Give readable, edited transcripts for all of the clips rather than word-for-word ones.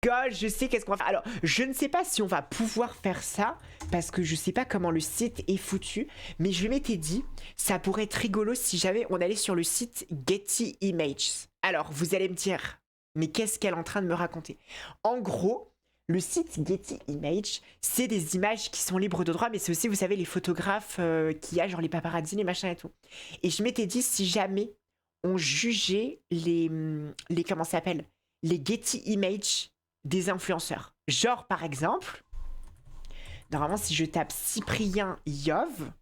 God, je sais qu'est-ce qu'on va faire. Alors, je ne sais pas si on va pouvoir faire ça, parce que je sais pas comment le site est foutu, mais je m'étais dit, ça pourrait être rigolo si jamais on allait sur le site Getty Images. Alors, vous allez me dire, mais qu'est-ce qu'elle est en train de me raconter? En gros, le site Getty Images, c'est des images qui sont libres de droit, mais c'est aussi, vous savez, les photographes qu'il y a, genre les paparazzi, les machins et tout. Et je m'étais dit, si jamais on jugeait les comment ça s'appelle, les Getty Images des influenceurs. Genre, par exemple, normalement, si je tape Cyprien Yov,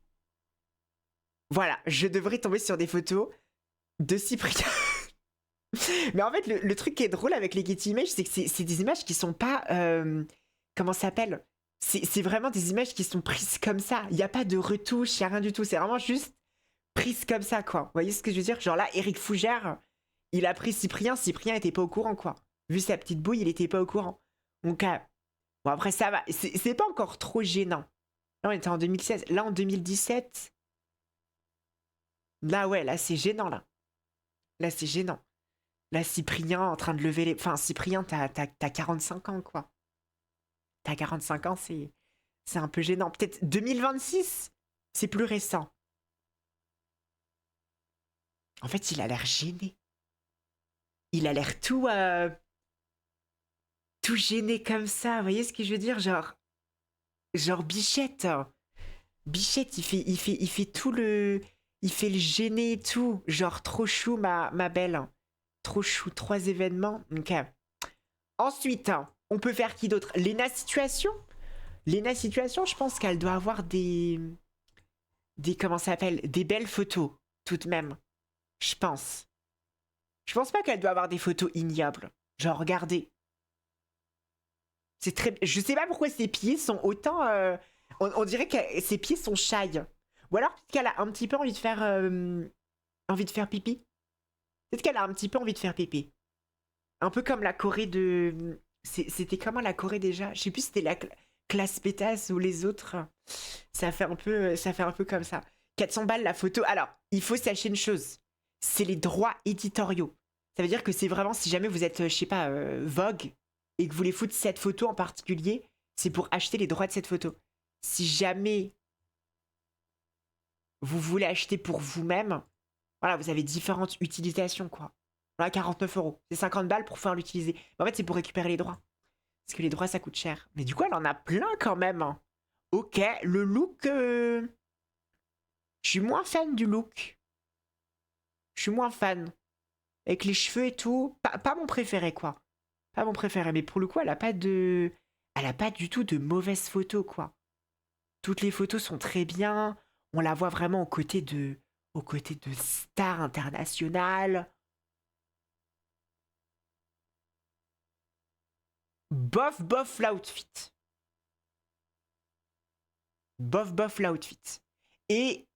voilà, je devrais tomber sur des photos de Cyprien. Mais en fait, le truc qui est drôle avec les Getty Images, c'est que c'est des images qui sont pas... comment ça s'appelle? C'est vraiment des images qui sont prises comme ça. Il n'y a pas de retouche, il n'y a rien du tout. C'est vraiment juste prise comme ça, quoi. Vous voyez ce que je veux dire? Genre là, Eric Fougère, il a pris Cyprien. Cyprien était pas au courant, quoi. Vu sa petite bouille, il était pas au courant. Donc, bon, après, ça va. C'est pas encore trop gênant. Là, on était en 2016. Là, en 2017. Là, ouais, là, c'est gênant, là. Là, c'est gênant. Là, Cyprien en train de lever les. Enfin, Cyprien, t'as 45 ans, quoi. T'as 45 ans, c'est un peu gênant. Peut-être 2026, c'est plus récent. En fait, il a l'air gêné. Il a l'air tout gêné comme ça. Vous voyez ce que je veux dire? Genre Bichette. Bichette, il fait tout le. Il fait le gêné et tout. Genre trop chou, ma belle. Trop chou. 3 événements. Ok. Ensuite, on peut faire qui d'autre? Lena Situation. Lena Situation, je pense qu'elle doit avoir des. Comment ça s'appelle? Des belles photos, tout de même. Je pense. Je pense pas qu'elle doit avoir des photos ignobles. Genre, regardez. C'est très. Je sais pas pourquoi ses pieds sont autant. On dirait que ses pieds sont shy. Ou alors peut-être qu'elle a un petit peu envie de faire pipi. Peut-être qu'elle a un petit peu envie de faire pipi. Un peu comme la Corée de. C'était comment la Corée déjà? Je sais plus si c'était la classe pétasse ou les autres. Ça fait un peu comme ça. 400 balles la photo. Alors, il faut sachez une chose. C'est les droits éditoriaux. Ça veut dire que c'est vraiment si jamais vous êtes, je sais pas, Vogue et que vous voulez foutre cette photo en particulier, c'est pour acheter les droits de cette photo. Si jamais vous voulez acheter pour vous-même, voilà, vous avez différentes utilisations, quoi. Voilà, 49 €. C'est 50 balles pour pouvoir l'utiliser. Mais en fait, c'est pour récupérer les droits. Parce que les droits, ça coûte cher. Mais du coup, elle en a plein quand même. Ok, le look... Je suis moins fan du look. Je suis moins fan. Avec les cheveux et tout. Pas mon préféré, quoi. Pas mon préféré. Mais pour le coup, elle a pas de... Elle a pas du tout de mauvaises photos, quoi. Toutes les photos sont très bien. On la voit vraiment aux côtés de stars internationales. Bof, bof l'outfit. Bof, bof l'outfit. Et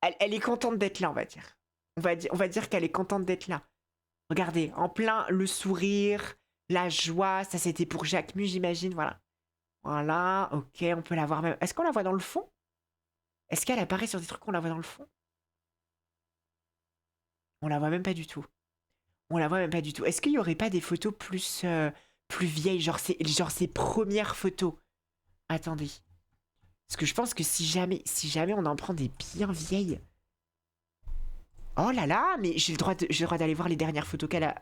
elle est contente d'être là, on va dire. On va dire qu'elle est contente d'être là. Regardez, en plein le sourire, la joie. Ça, c'était pour Jacques Mu, j'imagine. Voilà. Voilà, ok, on peut la voir même. Est-ce qu'on la voit dans le fond? Est-ce qu'elle apparaît sur des trucs qu'on la voit dans le fond? On la voit même pas du tout. On la voit même pas du tout. Est-ce qu'il y aurait pas des photos plus vieilles, genre ses premières photos? Attendez. Parce que je pense que si jamais on en prend des bien vieilles. Oh là là, mais j'ai le droit d'aller voir les dernières photos qu'elle a.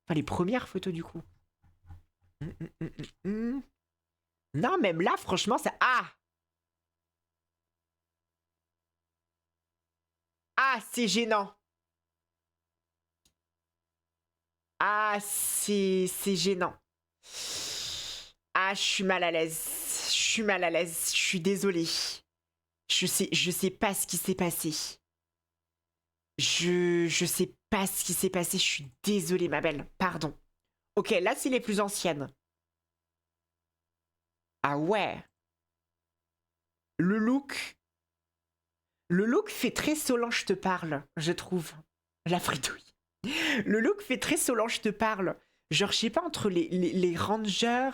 Enfin, les premières photos du coup. Hum, hum, hum, hum. Non, même là, franchement, ça. Ah! Ah, c'est gênant. Ah, c'est gênant. Ah, je suis mal à l'aise. Je suis mal à l'aise. Je suis désolée. Je sais pas ce qui s'est passé. Je sais pas ce qui s'est passé. Je suis désolée, ma belle. Pardon. Ok, là, c'est les plus anciennes. Ah ouais. Le look. Le look fait très Solange te parle, je trouve. La fritouille. Le look fait très Solange te parle. Genre, je sais pas, entre les rangers,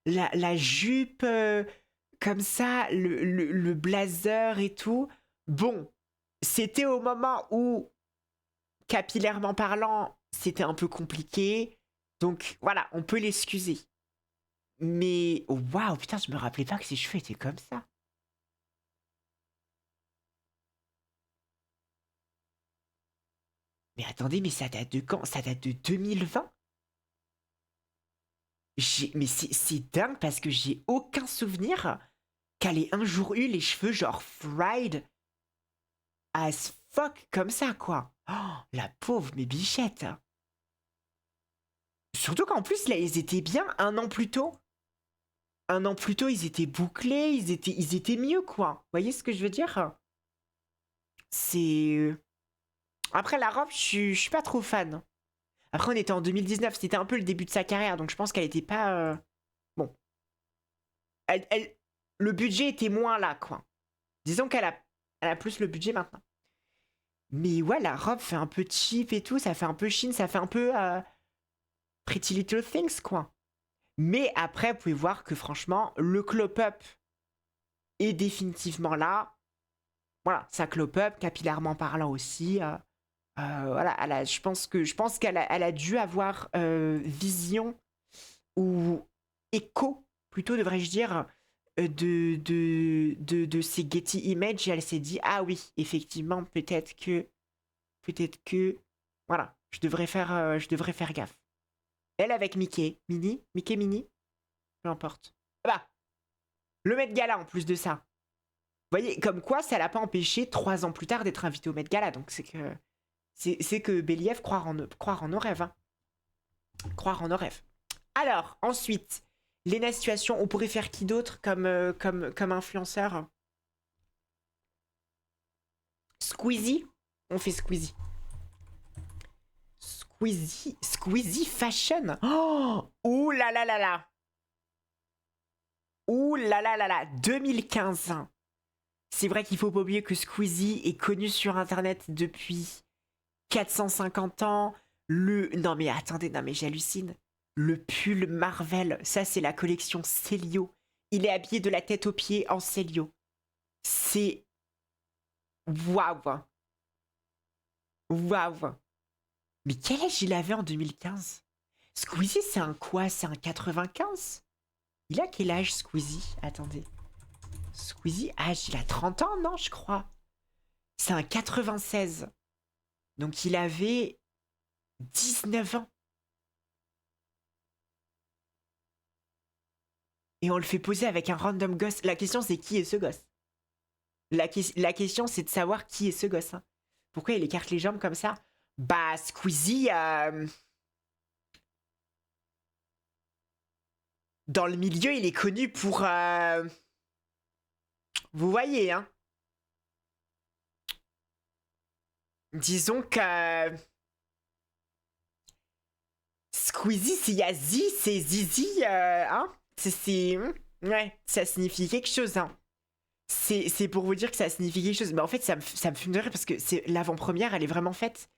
la jupe, comme ça, le blazer et tout. Bon, c'était au moment où, capillairement parlant, c'était un peu compliqué. Donc voilà, on peut l'excuser. Mais waouh, putain, je me rappelais pas que ses cheveux étaient comme ça. Mais attendez, mais ça date de quand? Ça date de 2020? Mais c'est dingue parce que j'ai aucun souvenir qu'elle ait un jour eu les cheveux genre fried as fuck comme ça, quoi. Oh, la pauvre, mes bichettes. Surtout qu'en plus, là, ils étaient bien un an plus tôt. Un an plus tôt, ils étaient bouclés, ils étaient mieux, quoi. Vous voyez ce que je veux dire? C'est... Après, la robe, je suis pas trop fan. Après, on était en 2019, c'était un peu le début de sa carrière, donc je pense qu'elle était pas... Bon. Le budget était moins là, quoi. Disons qu'elle a plus le budget maintenant. Mais ouais, la robe fait un peu cheap et tout, ça fait un peu chine, ça fait un peu Pretty Little Things, quoi. Mais après, vous pouvez voir que franchement, le clop-up est définitivement là. Voilà, ça clop-up, capillairement parlant aussi. Voilà, je pense qu'elle a dû avoir vision ou écho, plutôt devrais-je dire, de ces Getty Images, et elle s'est dit ah oui, effectivement, peut-être que voilà, je devrais faire gaffe. Elle avec Mickey Minnie, peu importe. Ah bah, le Met Gala en plus de ça. Vous voyez, comme quoi ça l'a pas empêché 3 ans plus tard d'être invité au Met Gala, donc c'est que Believ croire en nos rêves. Hein. Croire en nos rêves. Alors, ensuite, Lena Situation, on pourrait faire qui d'autre comme influenceur? Squeezie? On fait Squeezie. Squeezie Fashion. Oh, ouh là là là là. Ouh là là là là. 2015. C'est vrai qu'il faut pas oublier que Squeezie est connu sur Internet depuis 450 ans. Non mais attendez, non mais j'hallucine. Le pull Marvel, ça c'est la collection Célio. Il est habillé de la tête aux pieds en Célio. C'est... Waouh. Waouh. Mais quel âge il avait en 2015? Squeezie, c'est un quoi? C'est un 95? Il a quel âge, Squeezie? Attendez. Squeezie, il a 30 ans, non, je crois. C'est un 96. Donc il avait 19 ans. Et on le fait poser avec un random gosse. La question, c'est qui est ce gosse? La question, c'est de savoir qui est ce gosse. Hein. Pourquoi il écarte les jambes comme ça? Bah, Squeezie, dans le milieu, il est connu pour... Vous voyez, hein? Disons que... Squeezie, c'est Yazi, c'est Zizi, hein? Ouais, ça signifie quelque chose, hein. C'est pour vous dire que ça signifie quelque chose. Mais en fait, ça me fume de rire parce que l'avant-première, elle est vraiment faite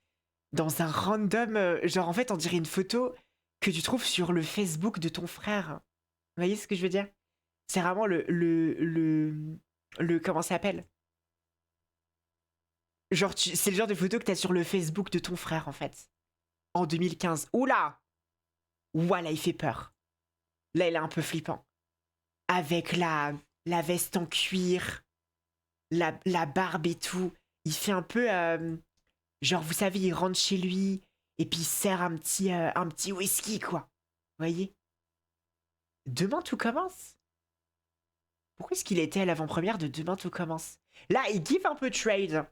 dans un random... genre, en fait, on dirait une photo que tu trouves sur le Facebook de ton frère. Vous voyez ce que je veux dire? C'est vraiment comment ça s'appelle? Genre, c'est le genre de photo que t'as sur le Facebook de ton frère, en fait. En 2015. Oula! Voilà, il fait peur. Là, il est un peu flippant. Avec la veste en cuir, la barbe et tout. Il fait un peu... genre, vous savez, il rentre chez lui et puis il sert un petit whisky, quoi. Vous voyez? Demain, tout commence. Pourquoi est-ce qu'il était à l'avant-première de Demain, tout commence? Là, il give un peu trade.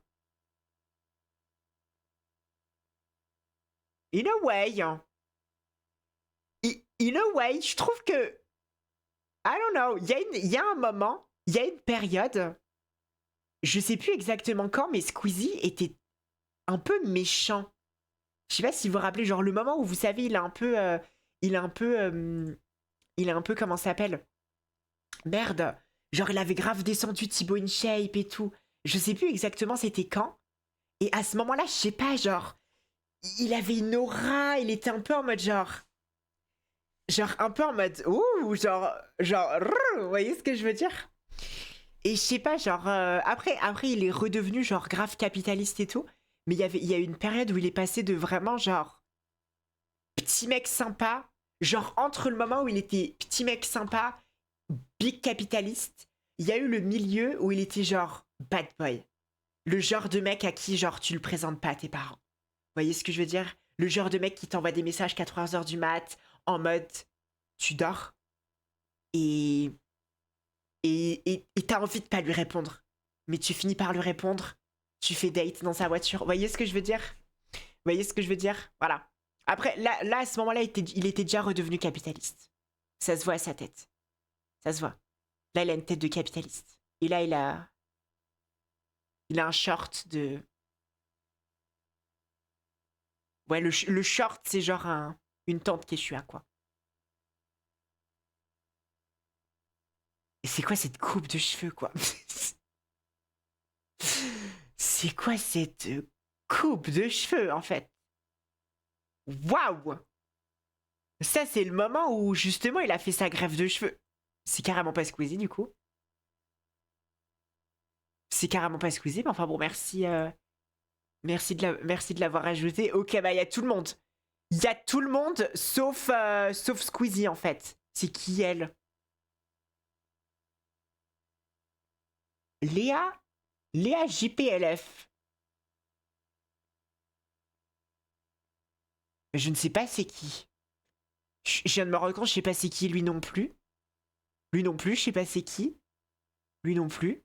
In a way. In a way, je trouve que... I don't know. Il y a un moment, il y a une période, je sais plus exactement quand, mais Squeezie était un peu méchant. Je sais pas si vous vous rappelez, genre le moment où vous savez, il a un peu, comment ça s'appelle? Merde. Genre il avait grave descendu Thibaut InShape et tout. Je sais plus exactement c'était quand. Et à ce moment-là, je sais pas, genre, il avait une aura, il était un peu en mode genre un peu en mode ouh, genre, vous voyez ce que je veux dire? Et je sais pas, genre, après, il est redevenu, genre, grave capitaliste et tout. Mais il y a eu une période où il est passé de vraiment, genre, petit mec sympa, genre entre le moment où il était petit mec sympa, big capitaliste, il y a eu le milieu où il était genre bad boy. Le genre de mec à qui genre tu le présentes pas à tes parents. Vous voyez ce que je veux dire? Le genre de mec qui t'envoie des messages 4h du mat en mode tu dors et t'as envie de pas lui répondre. Mais tu finis par lui répondre, tu fais date dans sa voiture. Vous voyez ce que je veux dire? Vous voyez ce que je veux dire? Voilà. Après, là à ce moment-là, il était déjà redevenu capitaliste. Ça se voit à sa tête. Ça se voit. Là, il a une tête de capitaliste. Et là, il a un short de... Ouais, le short, c'est genre une tente Quechua, quoi. Et c'est quoi cette coupe de cheveux, quoi? C'est quoi cette coupe de cheveux, en fait? Waouh! Ça, c'est le moment où, justement, il a fait sa greffe de cheveux. C'est carrément pas Squeezie, du coup. C'est carrément pas Squeezie, mais enfin bon, merci... merci de l'avoir ajouté. Ok, bah, il y a tout le monde. Il y a tout le monde, sauf Squeezie, en fait. C'est qui, elle? Léa? Léa JPLF. Je ne sais pas c'est qui. Je viens de me rendre compte, je sais pas c'est qui, lui non plus. Lui non plus, je sais pas c'est qui. Lui non plus.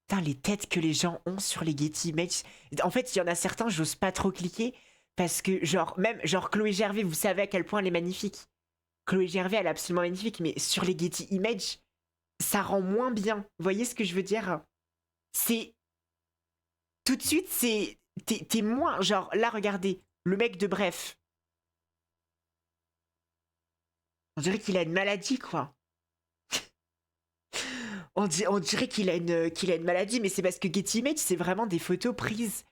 Putain, les têtes que les gens ont sur les Getty Images. En fait, il y en a certains, j'ose pas trop cliquer. Parce que, genre, même, genre, Chloé Gervais, vous savez à quel point elle est magnifique. Chloé Gervais, elle est absolument magnifique, mais sur les Getty Images, ça rend moins bien. Vous voyez ce que je veux dire? C'est... Tout de suite, c'est... T'es moins... Genre, là, regardez, le mec de Bref. On dirait qu'il a une maladie, quoi. On dirait qu'il a une maladie, mais c'est parce que Getty Images, c'est vraiment des photos prises...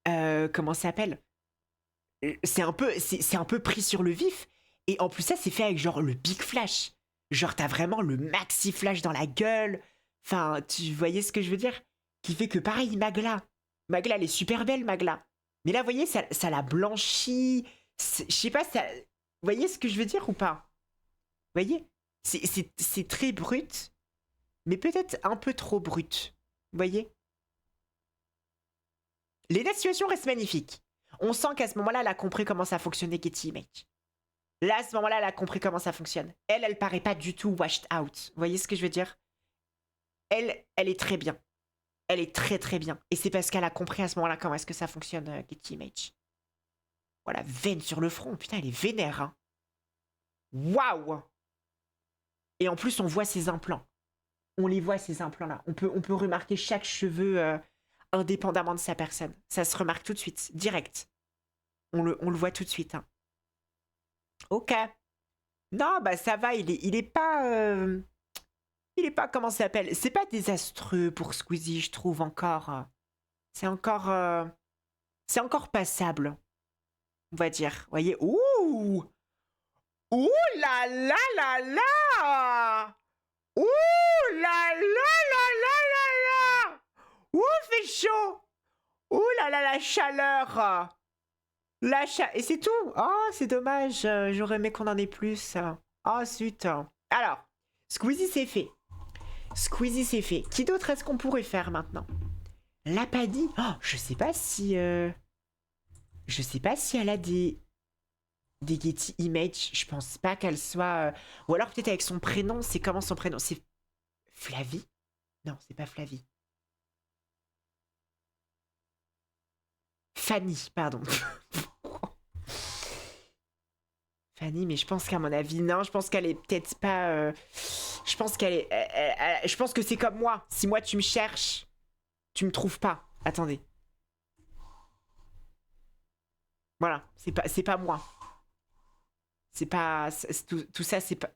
comment ça s'appelle? C'est un peu pris sur le vif. Et en plus, ça, c'est fait avec genre le big flash. Genre, t'as vraiment le maxi flash dans la gueule. Enfin, tu voyais ce que je veux dire? Qui fait que pareil, Magla. Magla, elle est super belle, Magla. Mais là, vous voyez, ça la blanchit. Je sais pas, ça... Vous voyez ce que je veux dire ou pas? Vous voyez? C'est très brut, mais peut-être un peu trop brut. Vous voyez? La situation reste magnifique. On sent qu'à ce moment-là, elle a compris comment ça fonctionnait Getty Image. Là, à ce moment-là, elle a compris comment ça fonctionne. Elle paraît pas du tout washed out. Vous voyez ce que je veux dire? Elle est très bien. Elle est très très bien. Et c'est parce qu'elle a compris à ce moment-là comment est-ce que ça fonctionne, Getty Image. Voilà, veine sur le front. Putain, elle est vénère, hein. Waouh! Et en plus, on voit ses implants. On les voit, ces implants-là. On peut remarquer chaque cheveu indépendamment de sa personne. Ça se remarque tout de suite, direct. On le voit tout de suite, hein. Ok. Non, bah ça va, il est pas... il est pas, comment ça s'appelle? C'est pas désastreux pour Squeezie, je trouve, encore. C'est encore... c'est encore passable, on va dire. Vous voyez? Ouh! Ouh là là là là! Ouh là là là là là là! Ouh, fait chaud! Ouh là là, la chaleur! Et c'est tout! Oh, c'est dommage, j'aurais aimé qu'on en ait plus. Oh, zut! Alors, Squeezie, c'est fait. Squeezie, c'est fait. Qui d'autre est-ce qu'on pourrait faire maintenant? La Paddy. Oh, je sais pas si... Je sais pas si elle a des Getty Images. Je pense pas qu'elle soit... Ou alors peut-être avec son prénom. C'est comment son prénom? C'est Flavie? Non, c'est pas Flavie. Fanny, pardon. Fanny, mais je pense qu'à mon avis, non, je pense qu'elle est peut-être pas... Je pense qu'elle est... je pense que c'est comme moi. Si moi tu me cherches, tu me trouves pas. Attendez. Voilà, c'est pas moi. C'est pas... tout ça, c'est pas...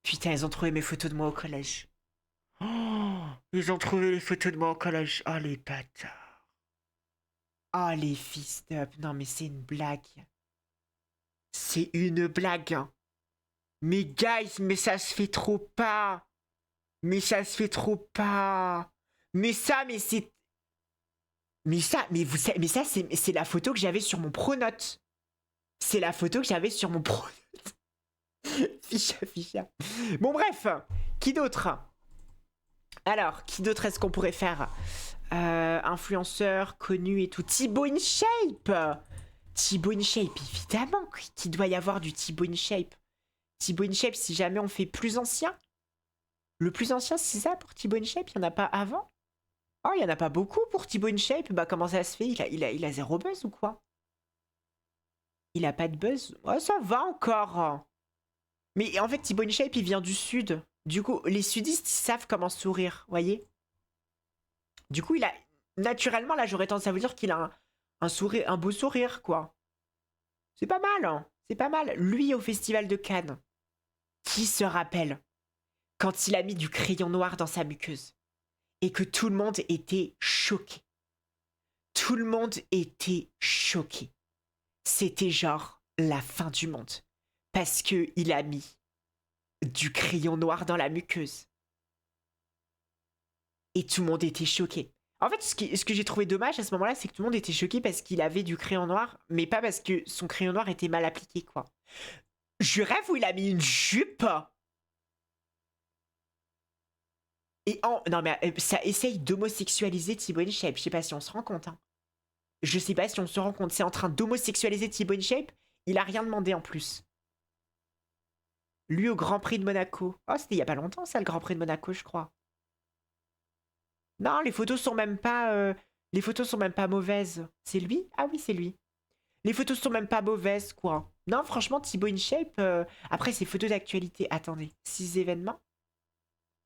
Putain, ils ont trouvé mes photos de moi au collège. Oh, ils ont trouvé les photos de moi au collège. Oh, les bâtards. Oh, les fils d'up. Non, mais c'est une blague. C'est une blague, hein. Mais guys, mais ça se fait trop pas. Mais ça se fait trop pas. Mais ça, mais c'est... Mais ça, mais ça, c'est la photo que j'avais sur mon pronote. C'est la photo que j'avais sur mon pronote. Ficha, ficha. Bon, bref. Qui d'autre? Alors, qui d'autre est-ce qu'on pourrait faire? Influenceur, connu et tout. Thibaut InShape. Thibaut InShape, évidemment qu'il doit y avoir du Thibaut InShape. Thibaut InShape, si jamais on fait plus ancien. Le plus ancien, c'est ça pour Thibaut InShape? Il n'y en a pas avant? Oh, il n'y en a pas beaucoup pour Thibaut InShape. Bah, comment ça se fait? Il a zéro buzz ou quoi? Il a pas de buzz? Oh, ça va encore. Mais en fait, Thibaut InShape, il vient du sud. Du coup, les sudistes, ils savent comment sourire, voyez? Du coup, il a... Naturellement, là, j'aurais tendance à vous dire qu'il a un sourire, un beau sourire, quoi. C'est pas mal, hein. C'est pas mal. Lui, au Festival de Cannes, qui se rappelle quand il a mis du crayon noir dans sa muqueuse et que tout le monde était choqué. Tout le monde était choqué. C'était genre la fin du monde. Parce que il a mis du crayon noir dans la muqueuse. Et tout le monde était choqué. En fait, ce que j'ai trouvé dommage à ce moment-là, c'est que tout le monde était choqué parce qu'il avait du crayon noir, mais pas parce que son crayon noir était mal appliqué, quoi. Je rêve où il a mis une jupe. Et non, mais ça essaye d'homosexualiser Thibaut InShape. Je sais pas si on se rend compte. Hein. Je sais pas si on se rend compte. C'est en train d'homosexualiser Thibaut InShape. Il a rien demandé en plus. Lui au Grand Prix de Monaco. Oh, c'était il y a pas longtemps, ça, le Grand Prix de Monaco, je crois. Non, les photos sont même pas... Les photos sont même pas mauvaises. C'est lui? Ah oui, c'est lui. Les photos sont même pas mauvaises, quoi. Non, franchement, Thibaut InShape... Après, c'est photos d'actualité. Attendez. 6 événements.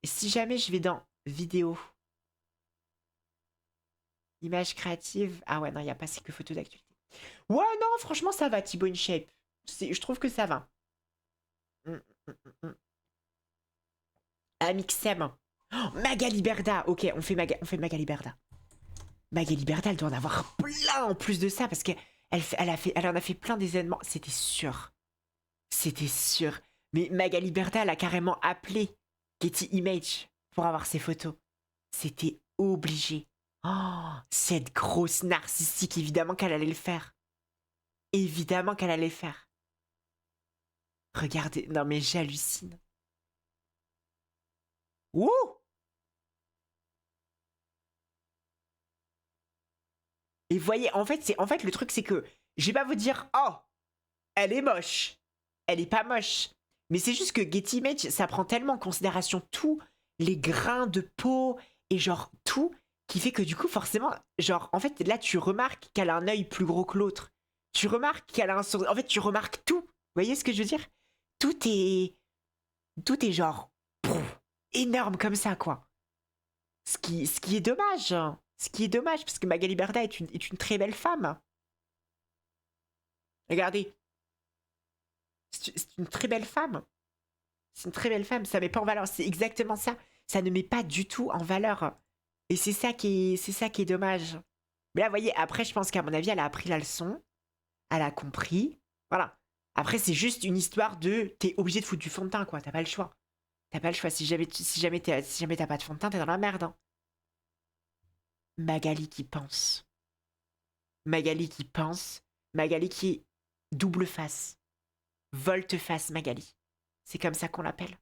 Et si jamais je vais dans vidéo... Images créatives... Ah ouais, non, il n'y a pas, c'est que photos d'actualité. Ouais, non, franchement, ça va, Thibaut InShape. Je trouve que ça va. Amixem. Oh, Magali Berda. Ok, on fait Magali Berda. Magali Berda, elle doit en avoir plein en plus de ça parce qu'elle elle en a fait plein d'événements. C'était sûr. C'était sûr. Mais Magali Berda, elle a carrément appelé Getty Image pour avoir ses photos. C'était obligé. Oh, cette grosse narcissique, évidemment qu'elle allait le faire. Évidemment qu'elle allait le faire. Regardez, non mais j'hallucine. Ouh! Et voyez, en fait le truc c'est que je vais pas vous dire oh, elle est moche. Elle est pas moche. Mais c'est juste que Getty Image, ça prend tellement en considération tous les grains de peau et genre tout qui fait que du coup forcément genre en fait là tu remarques qu'elle a un œil plus gros que l'autre. Tu remarques qu'elle a un sourire. En fait, tu remarques tout. Vous voyez ce que je veux dire? Tout est genre énorme comme ça quoi. Ce qui est dommage. Ce qui est dommage, parce que Magali Berda est une très belle femme. Regardez. C'est une très belle femme. C'est une très belle femme. Ça met pas en valeur. C'est exactement ça. Ça ne met pas du tout en valeur. Et c'est ça qui est dommage. Mais là, vous voyez, après, je pense qu'à mon avis, elle a appris la leçon. Elle a compris. Voilà. Après, c'est juste une histoire de... T'es obligé de foutre du fond de teint, quoi. T'as pas le choix. T'as pas le choix. Si jamais t'as pas de fond de teint, t'es dans la merde. Hein. Magali qui pense. Magali qui pense. Magali qui est double face. Volte-face Magali. C'est comme ça qu'on l'appelle.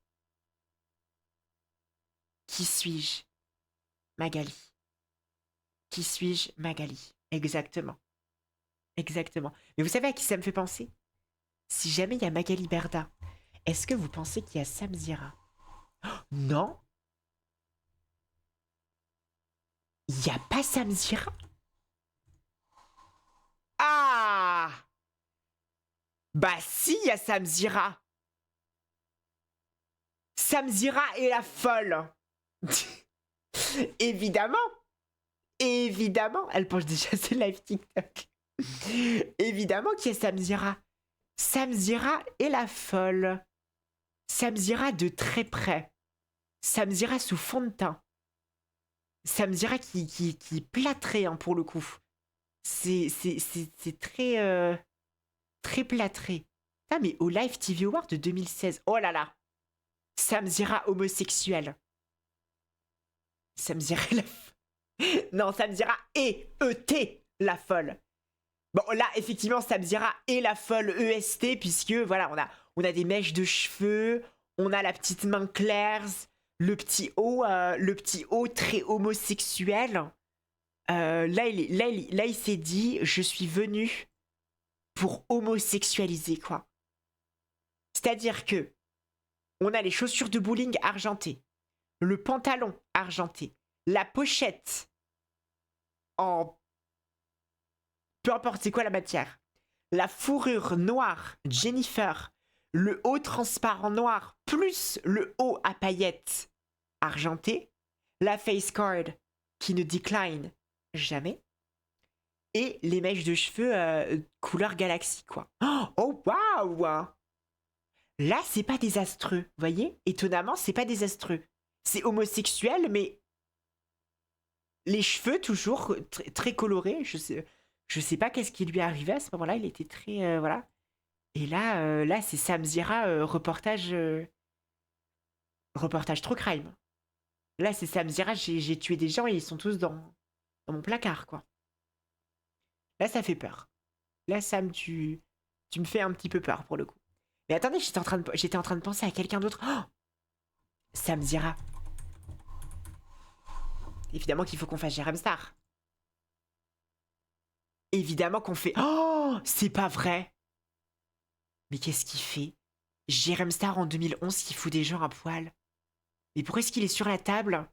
Qui suis-je? Magali. Qui suis-je? Magali. Exactement. Exactement. Mais vous savez à qui ça me fait penser? Si jamais il y a Magali Berda, est-ce que vous pensez qu'il y a Sam Zira? Oh, non? Il n'y a pas Sam Zira? Ah! Bah si, il y a Sam Zira. Sam Zira est la folle. Évidemment. Évidemment. Elle pense déjà ses live TikTok. Évidemment qu'il y a Sam Zira. Sam Zira est la folle. Sam Zira de très près. Sam Zira sous fond de teint. Sam Zira qui est plâtré hein, pour le coup. C'est très... très plâtré. Ah, mais au Live TV Award de 2016. Oh là là. Sam Zira homosexuel. Ça me dirait non, ça me dira E-E-T, la folle. Bon, là, effectivement, ça me dira et la folle EST, puisque, voilà, on a des mèches de cheveux, on a la petite main claire, le petit O très homosexuel. Là, il s'est dit, je suis venu pour homosexualiser, quoi. C'est-à-dire que on a les chaussures de bowling argentées, le pantalon argenté, la pochette en... peu importe c'est quoi la matière, la fourrure noire Jennifer, le haut transparent noir plus le haut à paillettes argenté, la face card qui ne décline jamais, et les mèches de cheveux couleur galaxie, quoi. Oh, waouh! Là, c'est pas désastreux, vous voyez? Étonnamment, c'est pas désastreux. C'est homosexuel, mais les cheveux toujours très colorés. Je sais pas qu'est-ce qui lui est arrivé à ce moment-là. Il était très voilà. Et là, c'est Sam Zira reportage true crime. Là, c'est Sam Zira. J'ai tué des gens et ils sont tous dans mon placard, quoi. Là, ça fait peur. Là, Sam, tu me fais un petit peu peur pour le coup. Mais attendez, j'étais en train de penser à quelqu'un d'autre. Oh, Sam Zira. Évidemment qu'il faut qu'on fasse Jérém Star. Évidemment qu'on fait... Oh, c'est pas vrai. Mais qu'est-ce qu'il fait? Jérém Star en 2011 qui fout des gens à poil. Mais pourquoi est-ce qu'il est sur la table?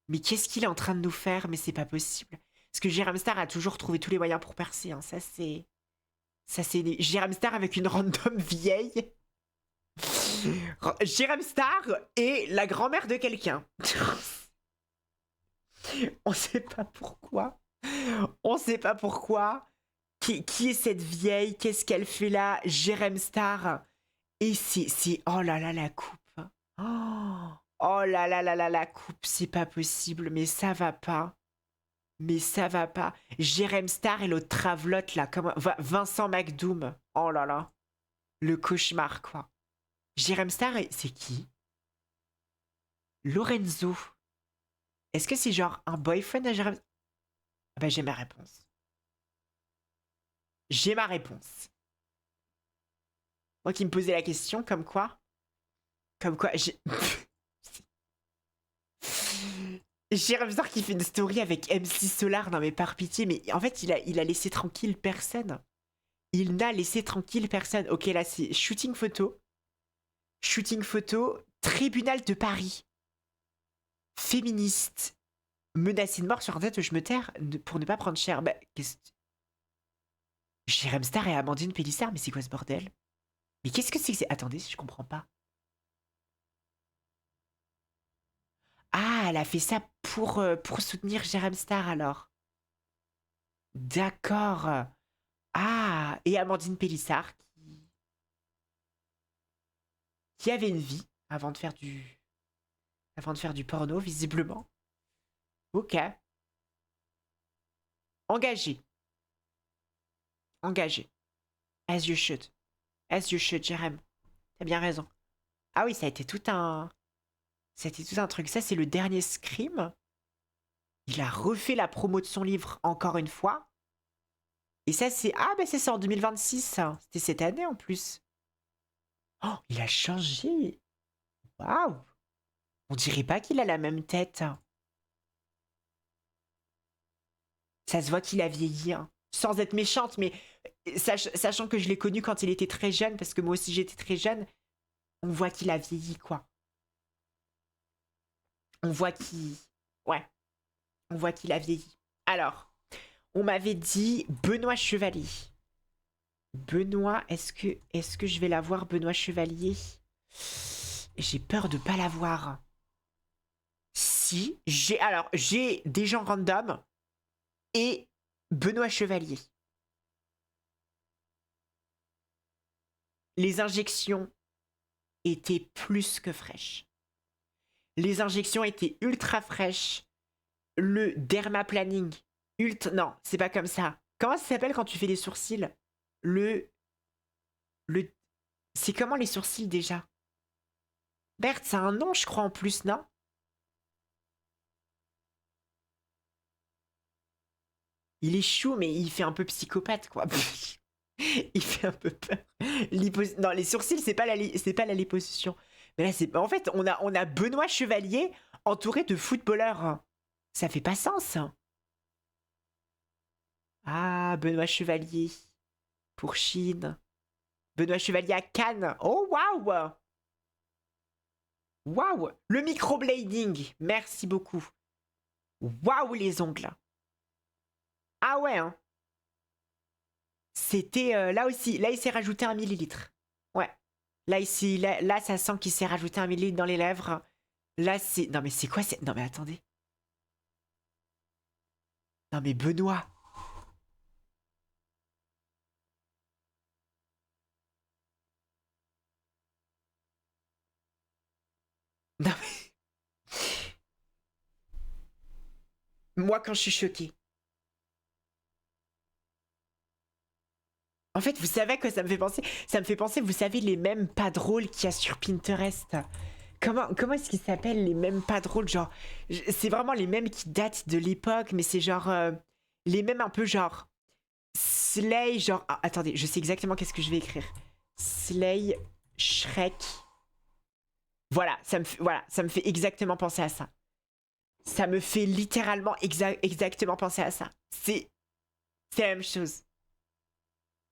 Mais qu'est-ce qu'il est en train de nous faire? Mais c'est pas possible. Parce que Jérém Star a toujours trouvé tous les moyens pour percer. Hein. Ça, c'est... Jérém Star avec une random vieille. Jérém Star et la grand-mère de quelqu'un. On sait pas pourquoi. On sait pas pourquoi. Qui est cette vieille? Qu'est-ce qu'elle fait là? Jérém Star. Et c'est... Oh là là, la coupe. Oh là là là là, la coupe. C'est pas possible. Mais ça va pas. Mais ça va pas. Jérém Star et l'autre travelote là. Comme... Vincent McDoom. Oh là là. Le cauchemar, quoi. Jérém Star, c'est qui? Lorenzo. Est-ce que c'est genre un boyfriend à Jérém? Ah bah j'ai ma réponse. J'ai ma réponse. Moi qui me posais la question, comme quoi? Comme quoi, j'ai... Jérém Star qui fait une story avec MC Solar, non mais par pitié, mais en fait il a laissé tranquille personne. Il n'a laissé tranquille personne. Ok, là c'est shooting photo. Shooting photo, tribunal de Paris. Féministe. Menacée de mort sur Internet, je me terre pour ne pas prendre cher. Bah, qu'est-ce... Jérém Star et Amandine Pélissard, mais c'est quoi ce bordel? Mais qu'est-ce que c'est que c'est... Attendez, je comprends pas. Ah, elle a fait ça pour soutenir Jérém Star alors. D'accord. Ah, et Amandine Pélissard qui avait une vie avant de faire du porno, visiblement. Ok. Engagé. Engagé. As you should. As you should, Jérém. T'as bien raison. Ah oui, ça a été tout un... C'était tout un truc. Ça, c'est le dernier Scream. Il a refait la promo de son livre encore une fois. Et ça, c'est... Ah, bah c'est ça en 2026, ça. C'était cette année, en plus. Oh, il a changé. Waouh. On dirait pas qu'il a la même tête. Ça se voit qu'il a vieilli, hein. Sans être méchante, mais sachant que je l'ai connu quand il était très jeune, parce que moi aussi j'étais très jeune, on voit qu'il a vieilli, quoi. On voit qu'il... Ouais. On voit qu'il a vieilli. Alors, on m'avait dit Benoît Chevalier. Benoît, est-ce que je vais la voir, Benoît Chevalier? J'ai peur de pas la voir. Si, j'ai des gens random et Benoît Chevalier. Les injections étaient plus que fraîches. Les injections étaient ultra fraîches. Le dermaplaning, non, c'est pas comme ça. Comment ça s'appelle quand tu fais des sourcils? C'est comment les sourcils déjà? Berthe, c'est un nom, je crois, en plus, non? Il est chou, mais il fait un peu psychopathe, quoi. Il fait un peu peur. Non, les sourcils, c'est pas la liposuction. Mais là, c'est. En fait, on a Benoît Chevalier entouré de footballeurs. Ça fait pas sens. Ah, Benoît Chevalier. Pour Chine. Benoît Chevalier à Cannes. Oh, waouh! Waouh! Le microblading. Merci beaucoup. Waouh, les ongles. Ah ouais, hein. C'était là aussi. Là, il s'est rajouté 1 millilitre. Ouais. Là, ici, là ça sent qu'il s'est rajouté 1 millilitre dans les lèvres. Là, c'est. Non, mais c'est quoi? Non, mais attendez. Non, mais Benoît. Non, mais. Moi, quand je suis choquée. En fait, vous savez que ça me fait penser? Ça me fait penser, vous savez, les mêmes pas drôles qu'il y a sur Pinterest. Comment est-ce qu'ils s'appellent les mêmes pas drôles? Genre, c'est vraiment les mêmes qui datent de l'époque, mais c'est genre. Les mêmes un peu genre. Slay, genre. Ah, attendez, je sais exactement qu'est-ce que je vais écrire. Slay, Shrek. Voilà, ça me fait exactement penser à ça. Ça me fait littéralement exactement penser à ça. C'est la même chose.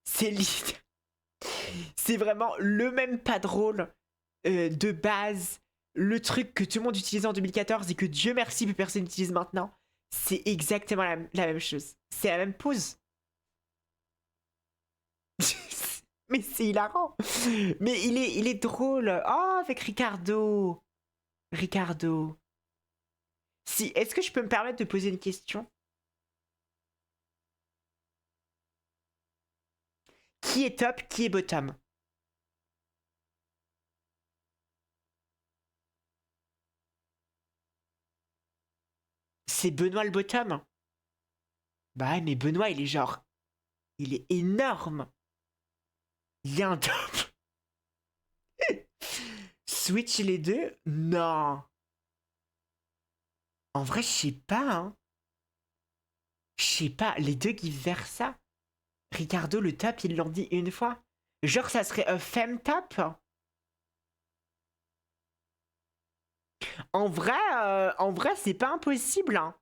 C'est c'est vraiment le même pas drôle de base. Le truc que tout le monde utilisait en 2014 et que Dieu merci plus personne n'utilise maintenant. C'est exactement la même chose. C'est la même pose. Mais c'est hilarant. Mais il est drôle. Oh, avec Ricardo. Ricardo. Si, est-ce que je peux me permettre de poser une question? Qui est top, qui est bottom? C'est Benoît le bottom? Bah ouais, mais Benoît, il est genre. Il est énorme. Il y a un top. Switch les deux? Non. En vrai, je sais pas, hein. Je sais pas, les deux qui vers ça. Ricardo, le top, ils l'ont dit une fois. Genre, ça serait un femme top? En vrai, c'est pas impossible, hein.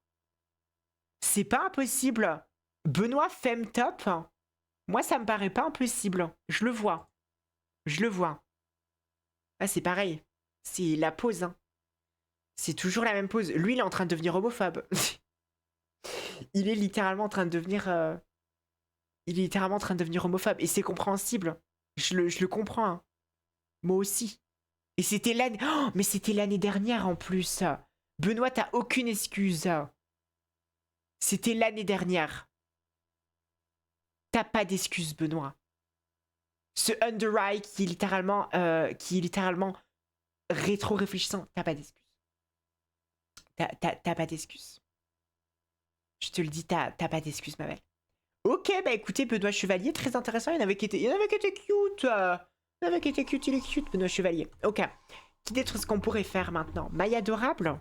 C'est pas impossible. Benoît femme top? Moi, ça me paraît pas impossible. Je le vois. Je le vois. Ah, c'est pareil. C'est la pose, hein. C'est toujours la même pose. Lui, il est en train de devenir homophobe. Il est littéralement en train de devenir. Il est littéralement en train de devenir homophobe. Et c'est compréhensible. Je le comprends, hein. Moi aussi. Et c'était l'année. Oh, mais c'était l'année dernière en plus. Benoît, t'as aucune excuse. C'était l'année dernière. T'as pas d'excuse, Benoît. Ce under-eye qui est littéralement rétro-réfléchissant, t'as pas d'excuse. T'as pas d'excuse. Je te le dis, t'as pas d'excuse, ma belle. Ok, bah écoutez, Benoît Chevalier, très intéressant. Il y en avait qui étaient cute. Il y en avait qui étaient cute, il est cute, Benoît Chevalier. Ok. Qui d'autre ce qu'on pourrait faire maintenant? Maya Adorable?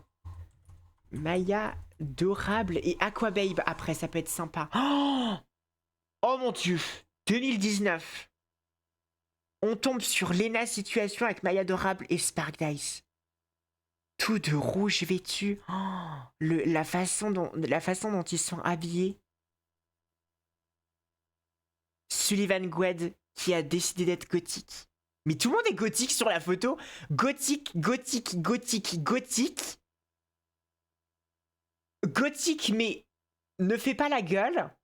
Maya Adorable et Aquababe après, ça peut être sympa. Oh, oh mon dieu! 2019. On tombe sur Lena Situation avec Maya Adorable et Spark Dice. Tout de rouge vêtu. Oh, la façon dont ils sont habillés. Sullivan Gwed qui a décidé d'être gothique. Mais tout le monde est gothique sur la photo. Gothique, gothique, gothique, gothique. Gothique, mais ne fais pas la gueule.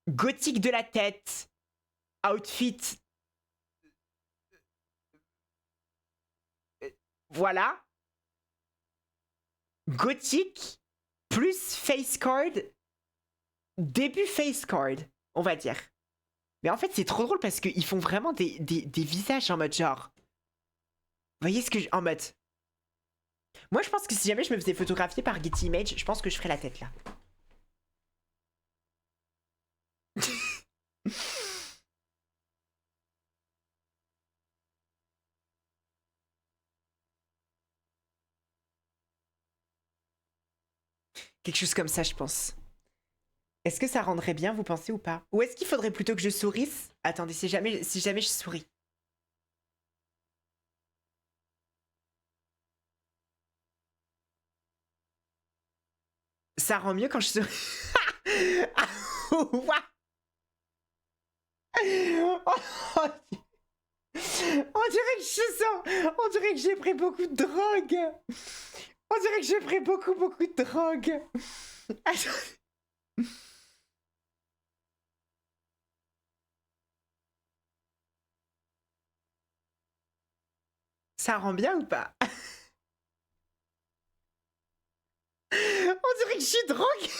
Gothique de la tête. Outfit. Voilà. Gothique plus face card. Début face card, on va dire. Mais en fait, c'est trop drôle parce qu'ils font vraiment des visages en mode genre. Vous voyez ce que en mode. Moi, je pense que si jamais je me faisais photographier par Getty Image, je pense que je ferais la tête là. Quelque chose comme ça, je pense. Est-ce que ça rendrait bien, vous pensez, ou pas? Ou est-ce qu'il faudrait plutôt que je sourisse? Attendez, si jamais je souris. Ça rend mieux quand je souris. Ouah. On dirait que je sens. On dirait que j'ai pris beaucoup de drogue. On dirait que j'ai pris beaucoup de drogue. Ça rend bien ou pas? On dirait que je suis droguée.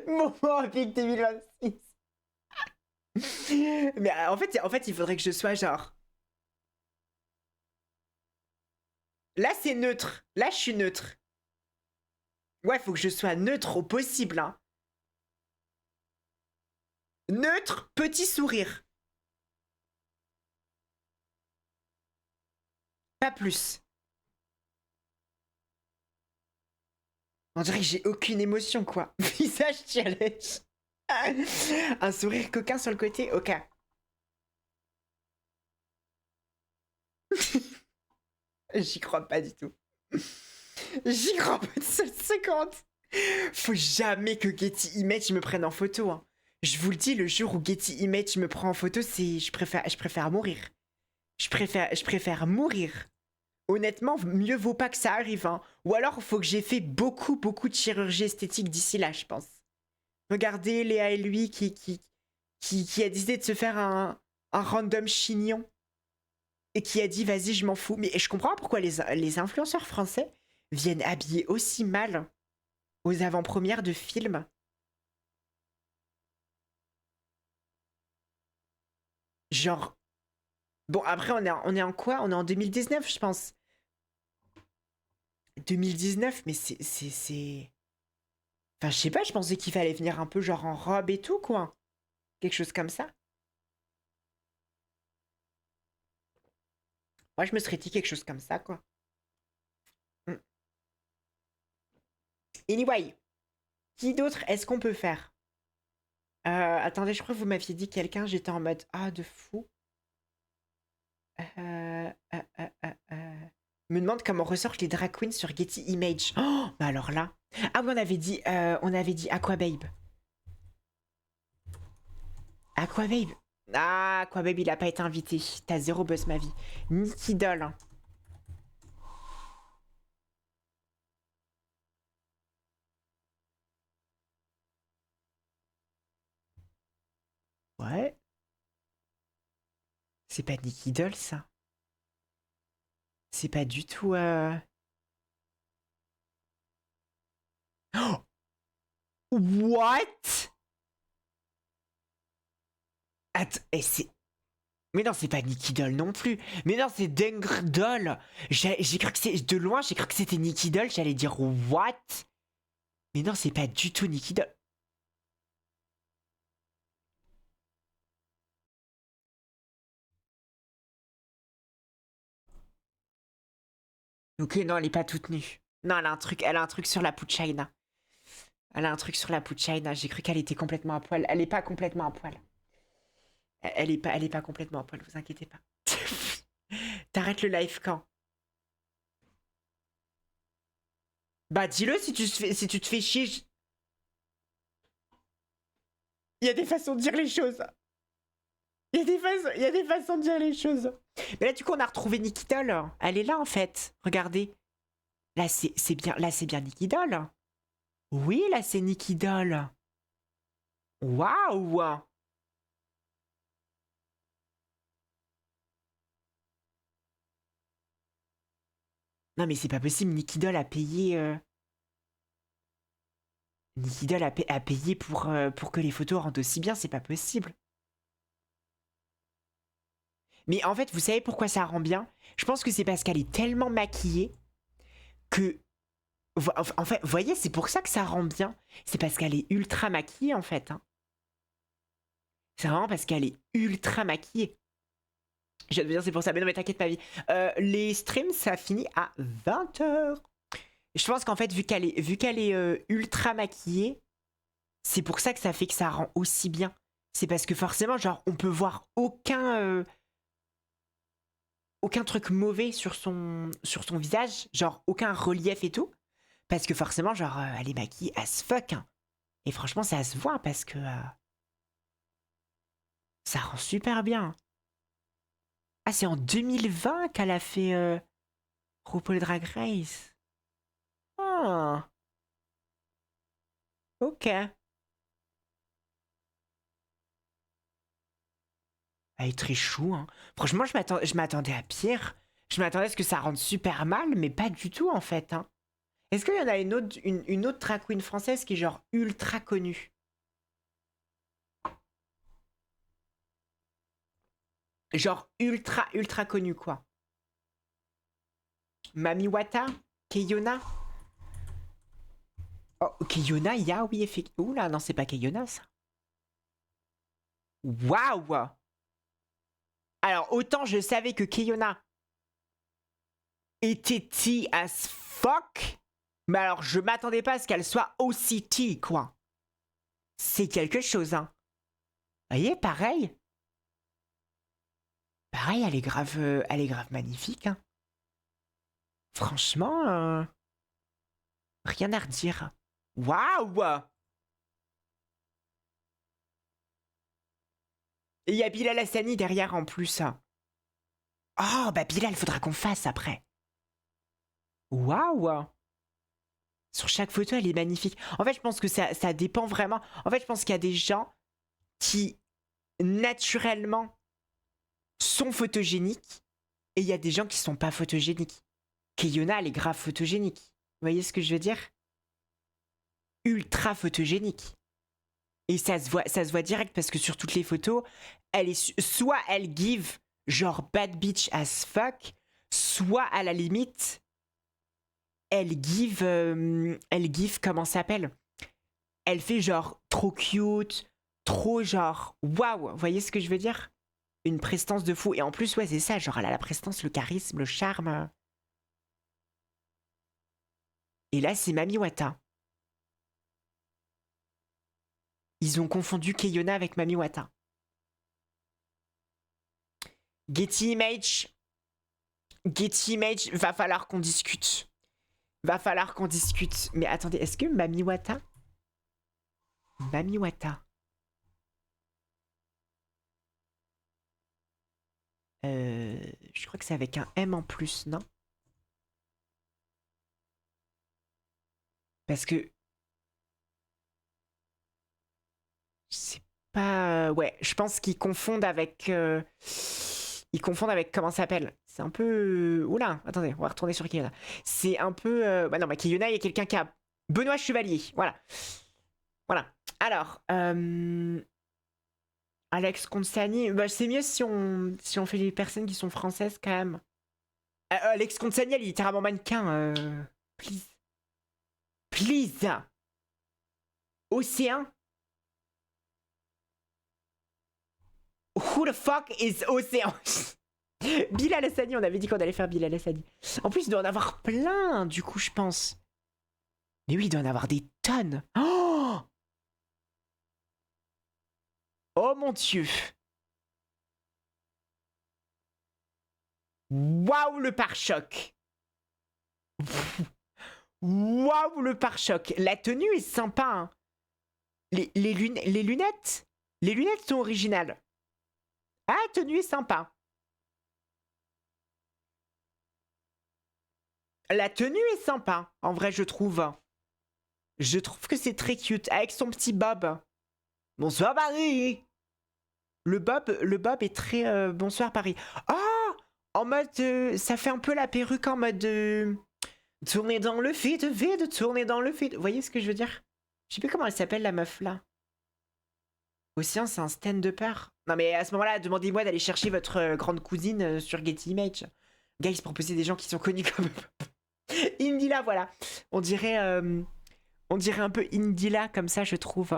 Moment épique 2026. Mais en fait, il faudrait que je sois genre. Là, c'est neutre. Là, je suis neutre. Ouais, faut que je sois neutre au possible, hein. Neutre, petit sourire. Pas plus. On dirait que j'ai aucune émotion, quoi. Visage challenge. Un sourire coquin sur le côté, ok. J'y crois pas du tout. J'y crois pas de seule seconde. Faut jamais que Getty Image me prenne en photo, hein. Je vous le dis, le jour où Getty Image me prend en photo, c'est je préfère mourir. Je préfère mourir. Honnêtement, mieux vaut pas que ça arrive, hein. Ou alors, faut que j'ai fait beaucoup de chirurgie esthétique d'ici là, je pense. Regardez Léa et lui qui a décidé de se faire un random chignon. Et qui a dit, vas-y, je m'en fous. Mais je comprends pas pourquoi les influenceurs français viennent habiller aussi mal aux avant-premières de films. Genre... Bon, après, on est en quoi? On est en 2019, je pense. 2019, mais c'est... Enfin, je sais pas, je pensais qu'il fallait venir un peu genre en robe et tout, quoi. Quelque chose comme ça. Moi, je me serais dit quelque chose comme ça, quoi. Hmm. Anyway, qui d'autre est-ce qu'on peut faire? Attendez, je crois que vous m'aviez dit quelqu'un, j'étais en mode ah de fou. Euh, euh, euh, Me demande comment ressortent les drag queens sur Getty Image. Oh, bah alors là. Ah oui, on avait dit Aquababe. Aquababe. Ah, Aquababe, il a pas été invité. T'as zéro buzz ma vie. Nicky Doll, hein. Ouais. C'est pas Nicky Doll, ça. C'est pas du tout. Oh, what? Attends, et c'est. Mais non, c'est pas Nicky Doll non plus. Mais non, c'est Dengr Doll. J'ai cru que c'est. De loin, j'ai cru que c'était Nicky Doll. J'allais dire what? Mais non, c'est pas du tout Nicky Doll. Ok, non, elle est pas toute nue. Non, elle a un truc sur la Puchina. Elle a un truc sur la Puchina. J'ai cru qu'elle était complètement à poil. Elle est pas complètement à poil. Elle est pas complètement à poil, vous inquiétez pas. T'arrêtes le live quand? Bah dis-le si tu te fais chier. Il y a des façons de dire les choses. Il y a des façons de dire les choses. Mais là, du coup, on a retrouvé Nicky Doll. Elle est là, en fait. Regardez. Là, c'est bien Nicky Doll. Oui, là, c'est Nicky Doll. Waouh! Non, mais c'est pas possible. Nicky Doll a payé. Nicky Doll a payé pour que les photos rendent aussi bien. C'est pas possible. Mais en fait, vous savez pourquoi ça rend bien? Je pense que c'est parce qu'elle est tellement maquillée que en fait, vous voyez, c'est pour ça que ça rend bien. C'est parce qu'elle est ultra maquillée, en fait, hein. C'est vraiment parce qu'elle est ultra maquillée. Je vais te dire, c'est pour ça. Mais non, mais t'inquiète, ma vie. Les streams, ça finit à 20h. Je pense qu'en fait, vu qu'elle est ultra maquillée, C'est pour ça que ça fait que ça rend aussi bien. C'est parce que forcément, genre, on peut voir aucun truc mauvais sur son visage, genre aucun relief et tout. Parce que forcément, genre, elle est maquillée as fuck, hein. Et franchement, ça se voit parce que ça rend super bien. Ah, c'est en 2020 qu'elle a fait RuPaul Drag Race. Ah, ok. Elle est très chou, hein. Franchement, je m'attendais à pire. Je m'attendais à ce que ça rende super mal, mais pas du tout en fait, hein. Est-ce qu'il y en a une autre drag queen française qui est genre ultra connue? Genre ultra ultra connue quoi. Mami Wata? Keyona? Oh, Keyona, il y a, oui, effectivement. Oula, non, c'est pas Keyona ça. Waouh! Alors, autant je savais que Keyona était T as fuck, mais alors je m'attendais pas à ce qu'elle soit aussi T, quoi. C'est quelque chose, hein. Vous voyez, pareil. Pareil, elle est grave magnifique, hein. Franchement, rien à redire. Waouh! Et il y a Bilal Hassani derrière en plus. Oh, bah Bilal, faudra qu'on fasse après. Waouh! Sur chaque photo, elle est magnifique. En fait, je pense que ça dépend vraiment. En fait, je pense qu'il y a des gens qui, naturellement, sont photogéniques et il y a des gens qui sont pas photogéniques. Keyona, elle est grave photogénique. Vous voyez ce que je veux dire? Ultra photogénique. Et ça se voit direct parce que sur toutes les photos, elle est soit elle give genre bad bitch as fuck, soit à la limite, elle give comment ça s'appelle? Elle fait genre trop cute, trop genre waouh, vous voyez ce que je veux dire? Une prestance de fou. Et en plus, ouais, c'est ça, genre elle a la prestance, le charisme, le charme. Et là, c'est Mami Wata. Ils ont confondu Keyona avec Mami Wata. Getty Image. Getty Image, va falloir qu'on discute. Va falloir qu'on discute. Mais attendez, est-ce que Mami Wata? Mami Wata. Je crois que c'est avec un M en plus, non? Parce que c'est pas. Ouais, je pense qu'ils confondent avec. Ils confondent avec comment ça s'appelle. C'est un peu. Oula, attendez, on va retourner sur Kiyona. C'est un peu. Bah non, bah Kiyona, il y a quelqu'un qui a. Benoît Chevalier, voilà. Voilà. Alors, Alex Consani, bah, c'est mieux si on fait les personnes qui sont françaises quand même. Alex Consani, elle est littéralement mannequin. Please. Please. Océan. Who the fuck is Océan? Bilal Hassani, on avait dit qu'on allait faire Bilal Hassani. En plus, il doit en avoir plein, du coup, je pense. Mais oui, il doit en avoir des tonnes. Oh, oh mon Dieu. Waouh, le pare-choc. Waouh, le pare-choc. La tenue est sympa, hein. Les lunettes. Les lunettes sont originales. Ah, la tenue est sympa. La tenue est sympa, en vrai, je trouve. Je trouve que c'est très cute, avec son petit bob. Bonsoir Paris. Le bob est très bonsoir Paris. Oh, en mode, ça fait un peu la perruque en mode tourner dans le vide, tourner dans le vide. Vous voyez ce que je veux dire? Je sais plus comment elle s'appelle la meuf là. Océan, c'est un stand-upper. Non mais à ce moment-là, demandez-moi d'aller chercher votre grande cousine sur Getty Image. Guys, proposer des gens qui sont connus comme Indila, voilà. On dirait un peu Indila comme ça, je trouve.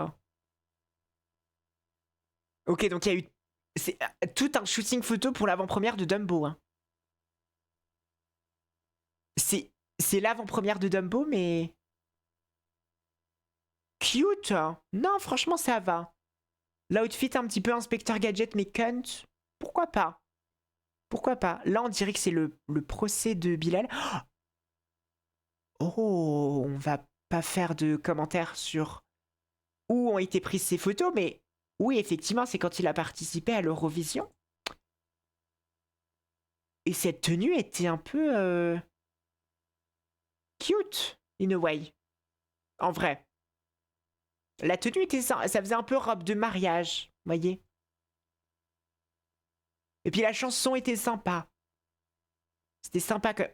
Ok, donc il y a eu c'est tout un shooting photo pour l'avant-première de Dumbo. Hein. C'est l'avant-première de Dumbo, mais cute. Non, franchement, ça va. L'outfit un petit peu inspecteur gadget, mais cunt. Pourquoi pas? Pourquoi pas? Là, on dirait que c'est le procès de Bilal. Oh, on va pas faire de commentaires sur où ont été prises ces photos, mais oui, effectivement, c'est quand il a participé à l'Eurovision. Et cette tenue était un peu cute, in a way. En vrai. La tenue était ça faisait un peu robe de mariage, voyez. Et puis la chanson était sympa. C'était sympa que...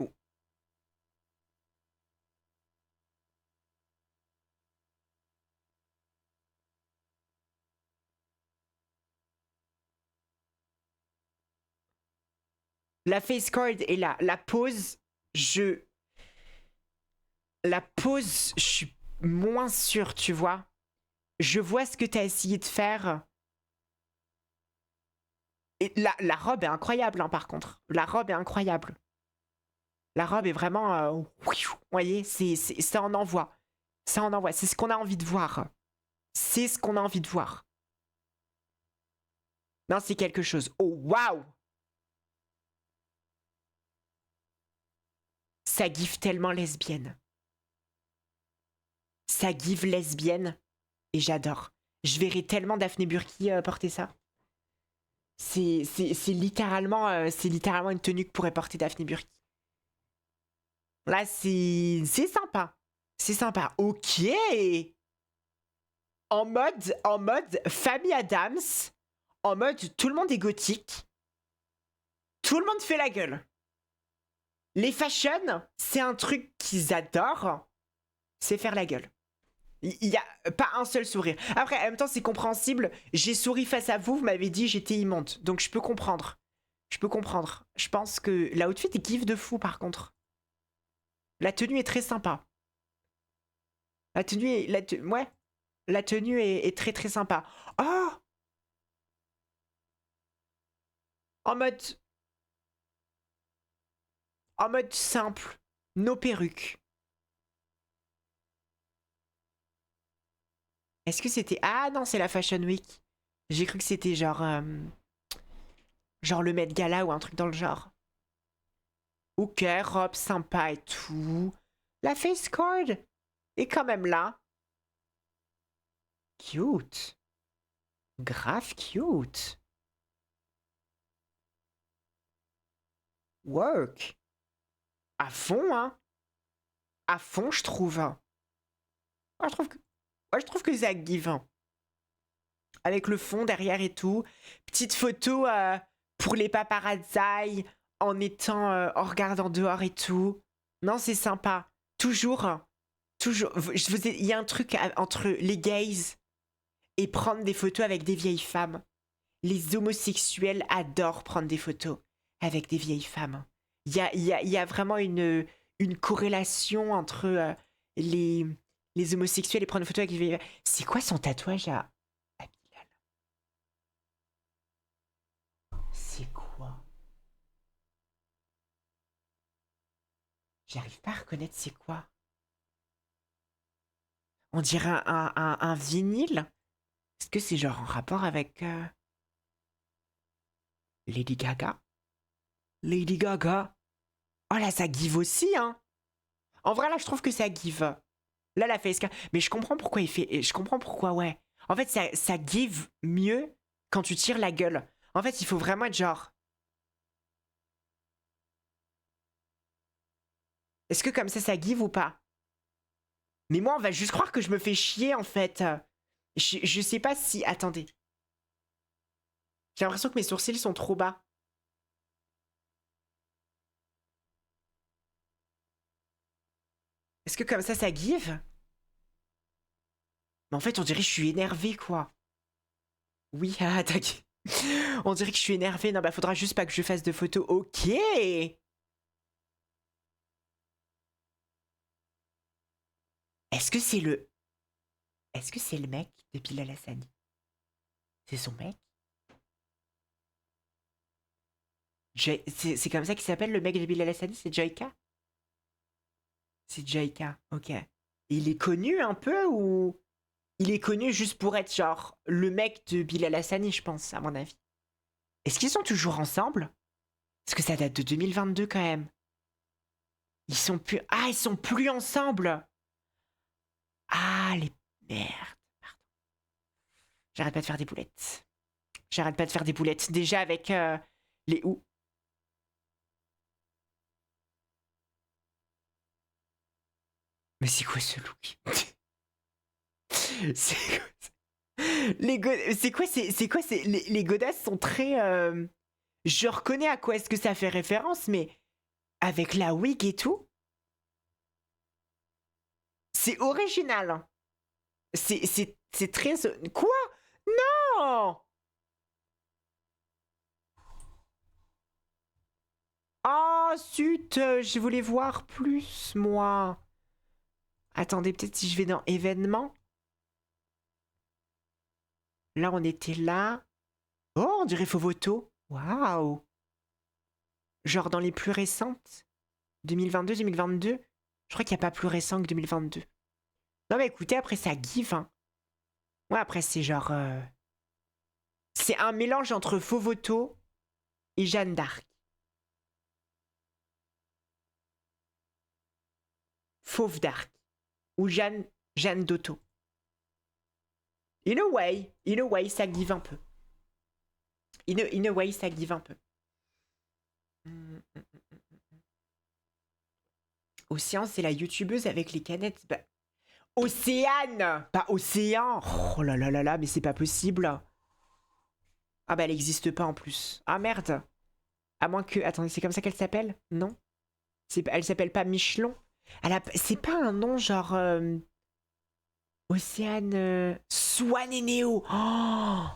La face card est là. La pose, La pose, je suis moins sûre, tu vois. Je vois ce que t'as essayé de faire. Et la robe est incroyable, hein, par contre. La robe est incroyable. La robe est vraiment... vous voyez, ça en envoie. Ça en envoie. C'est ce qu'on a envie de voir. C'est ce qu'on a envie de voir. Non, c'est quelque chose. Oh, waouh! Ça give tellement lesbienne. Ça give lesbienne. Et j'adore. Je verrais tellement Daphné Burki porter ça. C'est littéralement, une tenue que pourrait porter Daphné Burki. Là, c'est sympa. C'est sympa. Ok. En mode famille Adams. En mode tout le monde est gothique. Tout le monde fait la gueule. Les fashion, c'est un truc qu'ils adorent. C'est faire la gueule. Il n'y a pas un seul sourire. Après, en même temps, c'est compréhensible. J'ai souri face à vous, vous m'avez dit j'étais immonde. Donc je peux comprendre. Je peux comprendre. Je pense que l'outfit est kiff de fou, par contre. La tenue est très sympa. La tenue est... ouais. La tenue est très très sympa. Oh! En mode... En mode simple. Nos perruques. Est-ce que c'était... Ah non, c'est la Fashion Week. J'ai cru que c'était genre... genre le Met Gala ou un truc dans le genre. Ok, robe sympa et tout. La face card est quand même là. Cute. Grave cute. Work. À fond, hein. À fond, je trouve. Moi, je trouve que ça give. Avec le fond derrière et tout. Petite photo pour les paparazzi en étant... en regardant dehors et tout. Non, c'est sympa. Toujours. Toujours. Il y a un truc entre les gays et prendre des photos avec des vieilles femmes. Les homosexuels adorent prendre des photos avec des vieilles femmes. Il y a vraiment une corrélation entre les homosexuels et prendre des photos avec des vieilles femmes. C'est quoi son tatouage à Bilal? C'est quoi? J'arrive pas à reconnaître c'est quoi. On dirait un vinyle. Est-ce que c'est genre en rapport avec Lady Gaga? Lady Gaga. Oh là, ça give aussi, hein. En vrai, là, je trouve que ça give. Là, la face. Mais je comprends pourquoi il fait. Je comprends pourquoi, ouais. En fait, ça give mieux quand tu tires la gueule. En fait, il faut vraiment être genre. Est-ce que comme ça give ou pas? Mais moi, on va juste croire que je me fais chier, en fait. Je sais pas si. Attendez. J'ai l'impression que mes sourcils sont trop bas. Est-ce que comme ça give? Mais en fait, on dirait que je suis énervé, quoi. Oui, ah, t'inquiète. On dirait que je suis énervé. Non, bah, faudra juste pas que je fasse de photos. Ok. Est-ce que c'est le... Est-ce que c'est le mec de Bilal Hassani? C'est son mec? C'est comme ça qu'il s'appelle, le mec de Bilal Hassani? C'est Joyka? C'est Joyka, ok. Il est connu un peu ou... Il est connu juste pour être genre le mec de Bilal Hassani, je pense, à mon avis. Est-ce qu'ils sont toujours ensemble? Parce que ça date de 2022 quand même. Ils sont plus... Ah, ils sont plus ensemble. Ah, les... Merde. Pardon. J'arrête pas de faire des boulettes. J'arrête pas de faire des boulettes. Déjà avec les ou. Mais c'est quoi ce look? C'est quoi c'est quoi les godasses sont très je reconnais à quoi est-ce que ça fait référence, mais avec la wig et tout, c'est original, hein. C'est très quoi? Non. Ah zut, je voulais voir plus moi. Attendez, peut-être si je vais dans événements. Là, on était là. Oh, on dirait Fovoto. Waouh. Genre dans les plus récentes. 2022. Je crois qu'il n'y a pas plus récent que 2022. Non, mais écoutez, après, ça give, hein. Ouais, après, c'est genre... C'est un mélange entre Fovoto et Jeanne d'Arc. Fauve d'Arc. Ou Jeanne d'Auto. In a way, ça give un peu. In a way, ça give un peu. Océan, c'est la youtubeuse avec les canettes. Bah, Océane, pas Océan. Oh là là là là, mais c'est pas possible. Ah bah elle existe pas en plus. Ah merde. À moins que... Attendez, c'est comme ça qu'elle s'appelle? Non? Elle s'appelle pas Michelon? C'est pas un nom genre... Océane... Swan et Néo. Oh,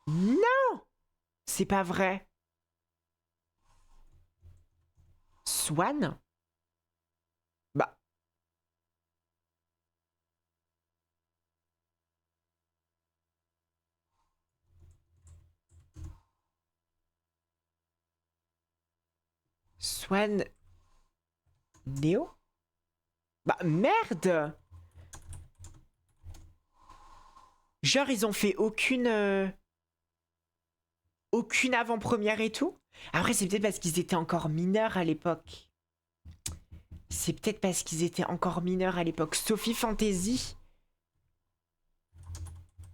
non. C'est pas vrai. Swan? Bah... Swan... Néo? Bah merde. Genre ils ont fait aucune avant-première et tout. Après c'est peut-être parce qu'ils étaient encore mineurs à l'époque. C'est peut-être parce qu'ils étaient encore mineurs à l'époque. Sophie Fantasy.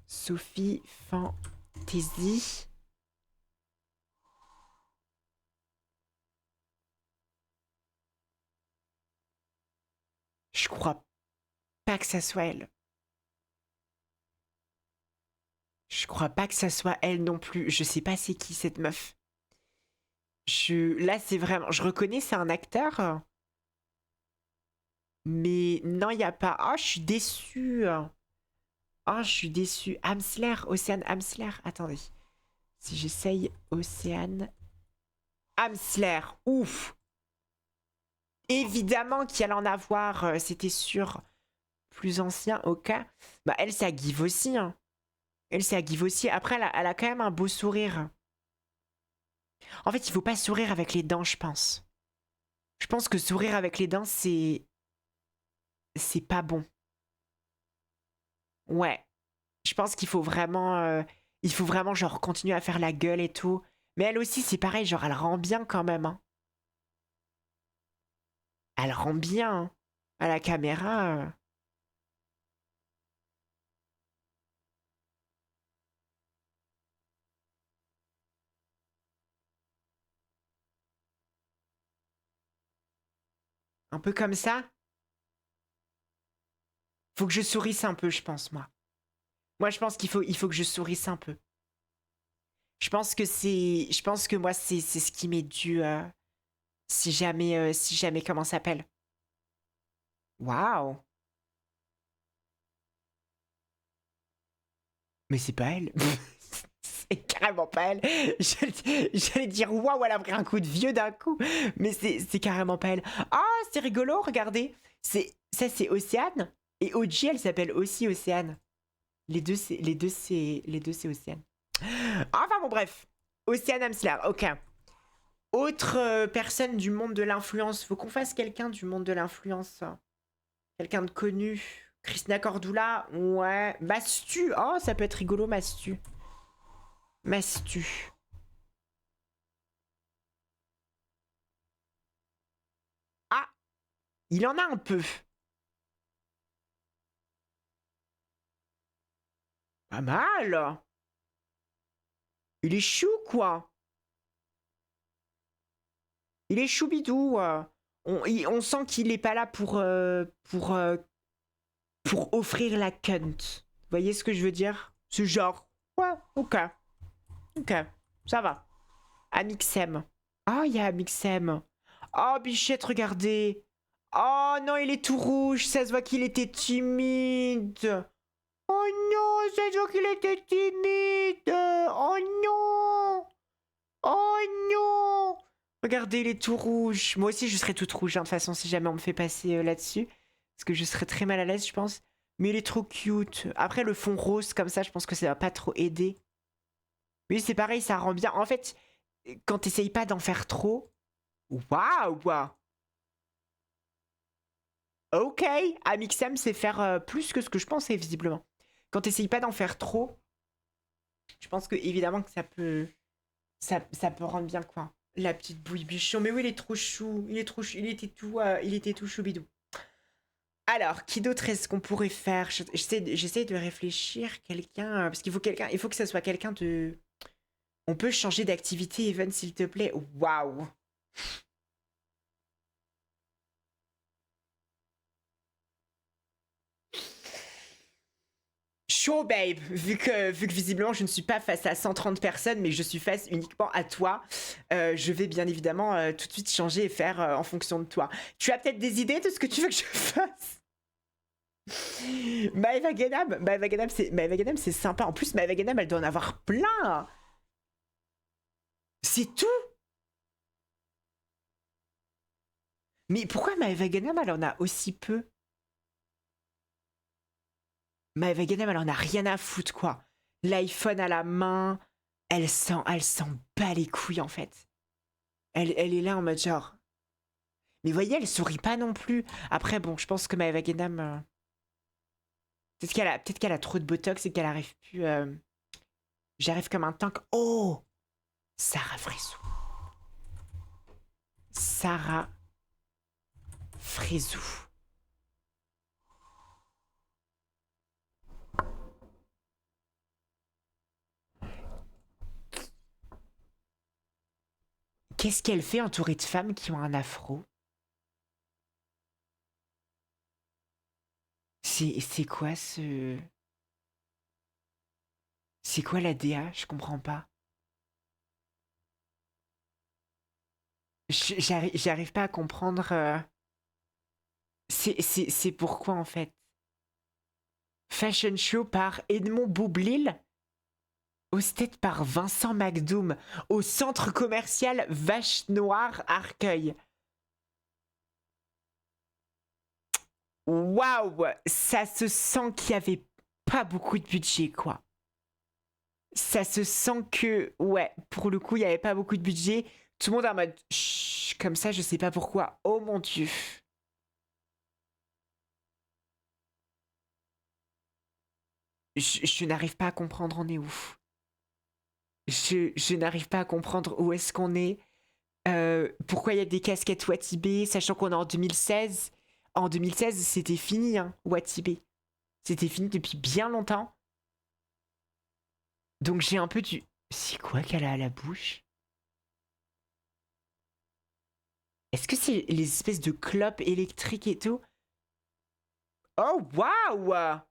Sophie Fantasy. Je crois pas que ça soit elle. Je crois pas que ça soit elle non plus. Je sais pas c'est qui cette meuf. Là c'est vraiment... Je reconnais c'est un acteur. Mais non, il n'y a pas... Oh, je suis déçue. Oh, je suis déçue. Amsler, Océane Amsler. Attendez. Si j'essaye Océane Amsler. Ouf. Évidemment qu'il allait en avoir, c'était sûr. Plus ancien, ok. Bah, elle, ça give aussi. Hein. Elle, ça give aussi. Après, elle a quand même un beau sourire. En fait, il faut pas sourire avec les dents, je pense. Je pense que sourire avec les dents, c'est pas bon. Ouais. Je pense qu'il faut vraiment... il faut vraiment, genre, continuer à faire la gueule et tout. Mais elle aussi, c'est pareil, genre, elle rend bien quand même. Hein. Elle rend bien. Hein. À la caméra... Un peu comme ça. Faut que je sourisse un peu, je pense, moi. Moi, je pense il faut que je sourisse un peu. Je pense que moi, c'est ce qui m'est dû, si jamais, comment ça s'appelle? Waouh! Mais c'est pas elle. C'est carrément pas elle. J'allais dire waouh, elle a pris un coup de vieux d'un coup. Mais c'est carrément pas elle. Ah, c'est rigolo, regardez. Ça, c'est Océane. Et OG, elle s'appelle aussi Océane. Les deux, c'est Océane. Enfin bon, bref. Océane Amsler, ok. Autre personne du monde de l'influence. Faut qu'on fasse quelqu'un du monde de l'influence. Quelqu'un de connu. Christina Cordula, ouais. Mastu, oh, ça peut être rigolo, Mastu. Mastu. Ah, il en a un peu. Pas mal. Il est chou, quoi. Il est choubidou. On sent qu'il est pas là pour offrir la cunt. Vous voyez ce que je veux dire? Ce genre. Ouais, ok. Ok, ça va. Amixem. Oh, il y a Amixem. Oh, Bichette, regardez. Oh non, il est tout rouge. Ça se voit qu'il était timide. Oh non, ça se voit qu'il était timide. Oh non. Oh non. Regardez, il est tout rouge. Moi aussi, je serais toute rouge, hein, de toute façon, si jamais on me fait passer là-dessus. Parce que je serais très mal à l'aise, je pense. Mais il est trop cute. Après, le fond rose, comme ça, je pense que ça va pas trop aider. Oui, c'est pareil, ça rend bien. En fait, quand t'essayes pas d'en faire trop. Waouh! Ok, Amixem sait faire plus que ce que je pensais, visiblement. Quand t'essayes pas d'en faire trop, je pense que évidemment que ça peut. Ça peut rendre bien quoi. La petite bouille bichon. Mais oui, il est trop chou. Il est trop chou. Il était tout choubidou. Alors, qui d'autre est-ce qu'on pourrait faire? J'essaie de réfléchir. Quelqu'un. Parce qu'il faut quelqu'un. Il faut que ça soit quelqu'un de. On peut changer d'activité, Evan, s'il te plaît. Waouh! Chaud, babe, vu que visiblement je ne suis pas face à 130 personnes, mais je suis face uniquement à toi, je vais bien évidemment tout de suite changer et faire en fonction de toi. Tu as peut-être des idées de ce que tu veux que je fasse? Maëva Ganam, c'est sympa. En plus, Maëva Ganam, elle doit en avoir plein. C'est tout. Mais pourquoi Maëva Ganam, elle en a aussi peu? Maëva Ganam, elle en a rien à foutre, quoi. L'iPhone à la main, elle s'en bat les couilles, en fait. Elle est là en mode genre. Mais vous voyez, elle sourit pas non plus. Après, bon, je pense que Maëva Guénam. Peut-être qu'elle a trop de botox et qu'elle arrive plus. J'arrive comme un tank. Oh, Sarah Frézou. Sarah Frézou. Qu'est-ce qu'elle fait entourée de femmes qui ont un afro? C'est quoi ce. C'est quoi la DA? Je comprends pas. J'arrive pas à comprendre. C'est pourquoi en fait? Fashion show par Edmond Boublil, hosted par Vincent McDoom, au centre commercial Vache Noire Arcueil. Waouh, ça se sent qu'il y avait pas beaucoup de budget, quoi. Ça se sent que, ouais, pour le coup, il y avait pas beaucoup de budget. Tout le monde est en mode, chut, comme ça, je sais pas pourquoi. Oh mon dieu. Je n'arrive pas à comprendre, on est où. Je n'arrive pas à comprendre où est-ce qu'on est. Pourquoi il y a des casquettes Watibé, sachant qu'on est en 2016. En 2016, c'était fini, hein, Watibé. C'était fini depuis bien longtemps. Donc j'ai un peu du... C'est quoi qu'elle a à la bouche? Est-ce que c'est les espèces de clopes électriques et tout? Oh, waouh!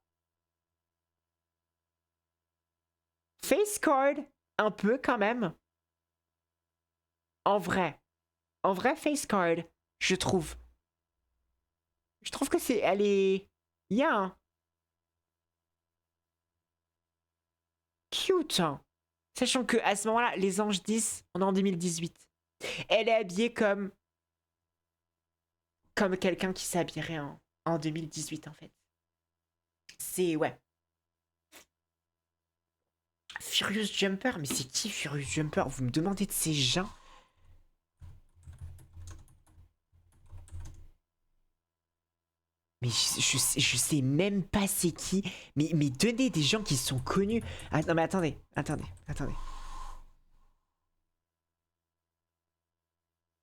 Face card, un peu quand même. En vrai. En vrai, face card, je trouve. Je trouve que c'est... Elle est... Il y a un... Cute, hein. Sachant que à ce moment-là, les Anges 10, on est en 2018. Elle est habillée comme quelqu'un qui s'habillerait en 2018 en fait. C'est ouais. Furious Jumper, mais c'est qui Furious Jumper? Vous me demandez de ces gens? Mais je sais même pas c'est qui. Mais donnez des gens qui sont connus. Ah, non mais attendez.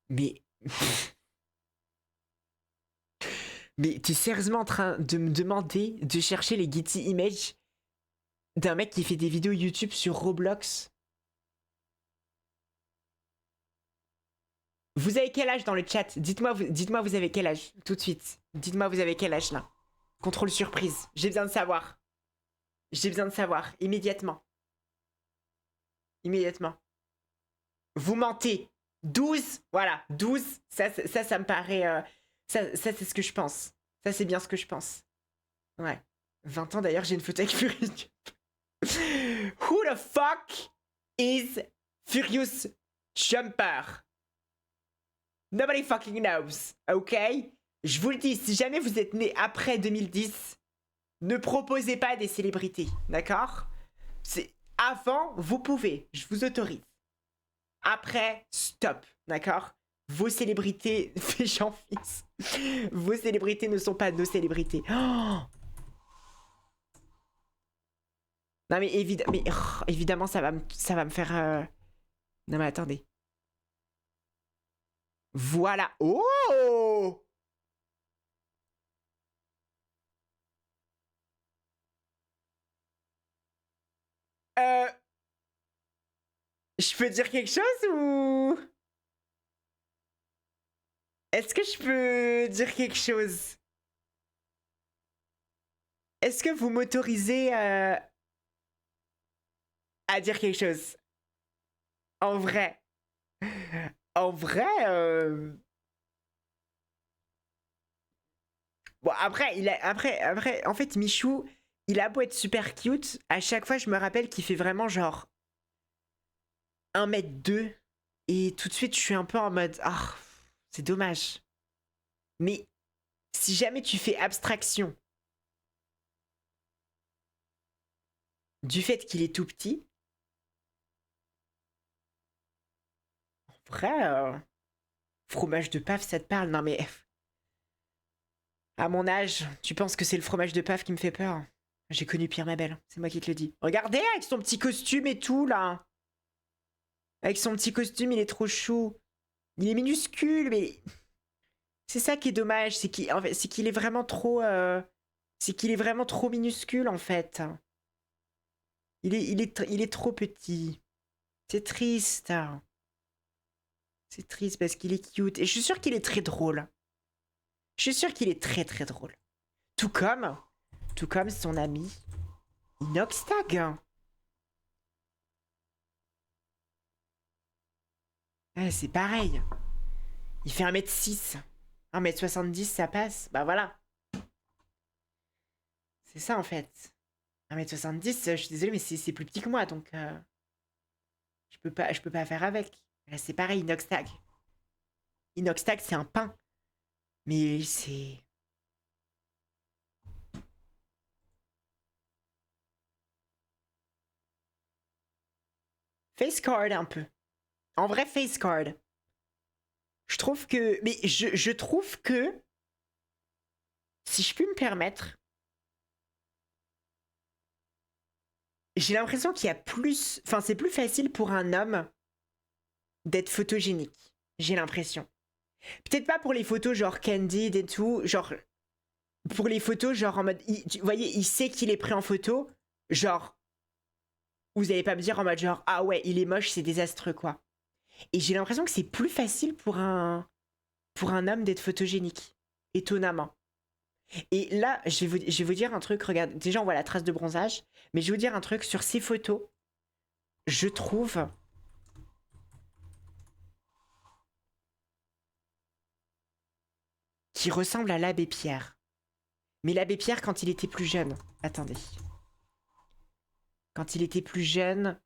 Mais... Mais t'es sérieusement en train de me demander de chercher les Getty Images d'un mec qui fait des vidéos YouTube sur Roblox? Vous avez quel âge dans le chat? Dites-moi vous avez quel âge, tout de suite. Dites-moi vous avez quel âge là. Contrôle surprise, j'ai besoin de savoir. J'ai besoin de savoir, immédiatement. Immédiatement. Vous mentez. 12, voilà, 12, ça me paraît... ça c'est ce que je pense. Ça, c'est bien ce que je pense. Ouais. 20 ans, d'ailleurs, j'ai une photo avec Furious. Who the fuck is Furious Jumper? Nobody fucking knows, ok? Je vous le dis, si jamais vous êtes né après 2010, ne proposez pas des célébrités, d'accord? C'est avant, vous pouvez, je vous autorise. Après, stop, d'accord? Vos célébrités, j'en fils. Vos célébrités ne sont pas nos célébrités. Oh, non mais, évidemment, ça va me faire... Non mais attendez. Voilà. Oh! Je peux dire quelque chose ou... Est-ce que je peux dire quelque chose? Est-ce que vous m'autorisez à dire quelque chose? En vrai. En vrai, bon, après, en fait, Michou, il a beau être super cute, à chaque fois, je me rappelle qu'il fait vraiment genre 1m2. Et tout de suite, je suis un peu en mode, ah, c'est dommage. Mais si jamais tu fais abstraction du fait qu'il est tout petit, en vrai, fromage de Paf, ça te parle? Non mais, à mon âge, tu penses que c'est le fromage de Paf qui me fait peur? J'ai connu Pierre Mabel, c'est moi qui te le dis. Regardez, avec son petit costume et tout, là. Avec son petit costume, il est trop chou. Il est minuscule, mais... C'est ça qui est dommage, c'est qu'il est vraiment trop... C'est qu'il est vraiment trop minuscule, en fait. Il est trop petit. C'est triste. C'est triste parce qu'il est cute. Et je suis sûre qu'il est très drôle. Je suis sûre qu'il est très très drôle. Tout comme son ami Inoxtag. Ouais, c'est pareil. Il fait 1m6. 1m70, ça passe. Bah voilà. C'est ça en fait. 1m70, je suis désolée, mais c'est plus petit que moi, donc je peux pas faire avec. Là, c'est pareil, Inoxtag. Inoxtag, c'est un pain. Mais c'est... Face card un peu. En vrai, face card. Je trouve que... Mais je trouve que... Si je puis me permettre... J'ai l'impression qu'il y a plus... Enfin, c'est plus facile pour un homme d'être photogénique. J'ai l'impression. Peut-être pas pour les photos genre candid et tout. Genre... Pour les photos, genre en mode... Vous voyez, il sait qu'il est pris en photo. Genre... Vous allez pas me dire en mode genre... Ah ouais, il est moche, c'est désastreux, quoi. Et j'ai l'impression que c'est plus facile pour un homme d'être photogénique. Étonnamment. Et là, je vais vous dire un truc, regarde, déjà on voit la trace de bronzage, mais je vais vous dire un truc, sur ces photos, je trouve... qu'il ressemble à l'abbé Pierre. Mais l'abbé Pierre quand il était plus jeune. Attendez. Quand il était plus jeune...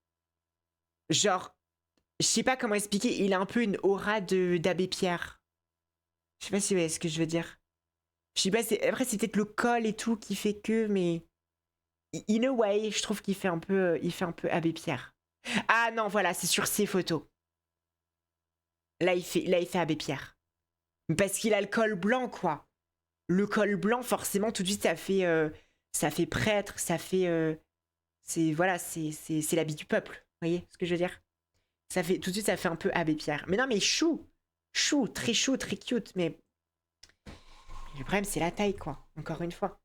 Genre... Je sais pas comment expliquer, il a un peu une aura d'abbé Pierre. Je sais pas si vous voyez ce que je veux dire. Je sais pas, après c'est peut-être le col et tout qui fait que, mais... In a way, je trouve qu'il fait un peu, Abbé Pierre. Ah non, voilà, c'est sur ces photos. Là, il fait Abbé Pierre. Parce qu'il a le col blanc, quoi. Le col blanc, forcément, tout de suite, ça fait prêtre, ça fait... c'est voilà, c'est l'habit du peuple. Vous voyez ce que je veux dire? Ça fait, tout de suite, ça fait un peu Abbé Pierre. Mais non, mais chou, chou, très cute. Mais le problème, c'est la taille, quoi. Encore une fois.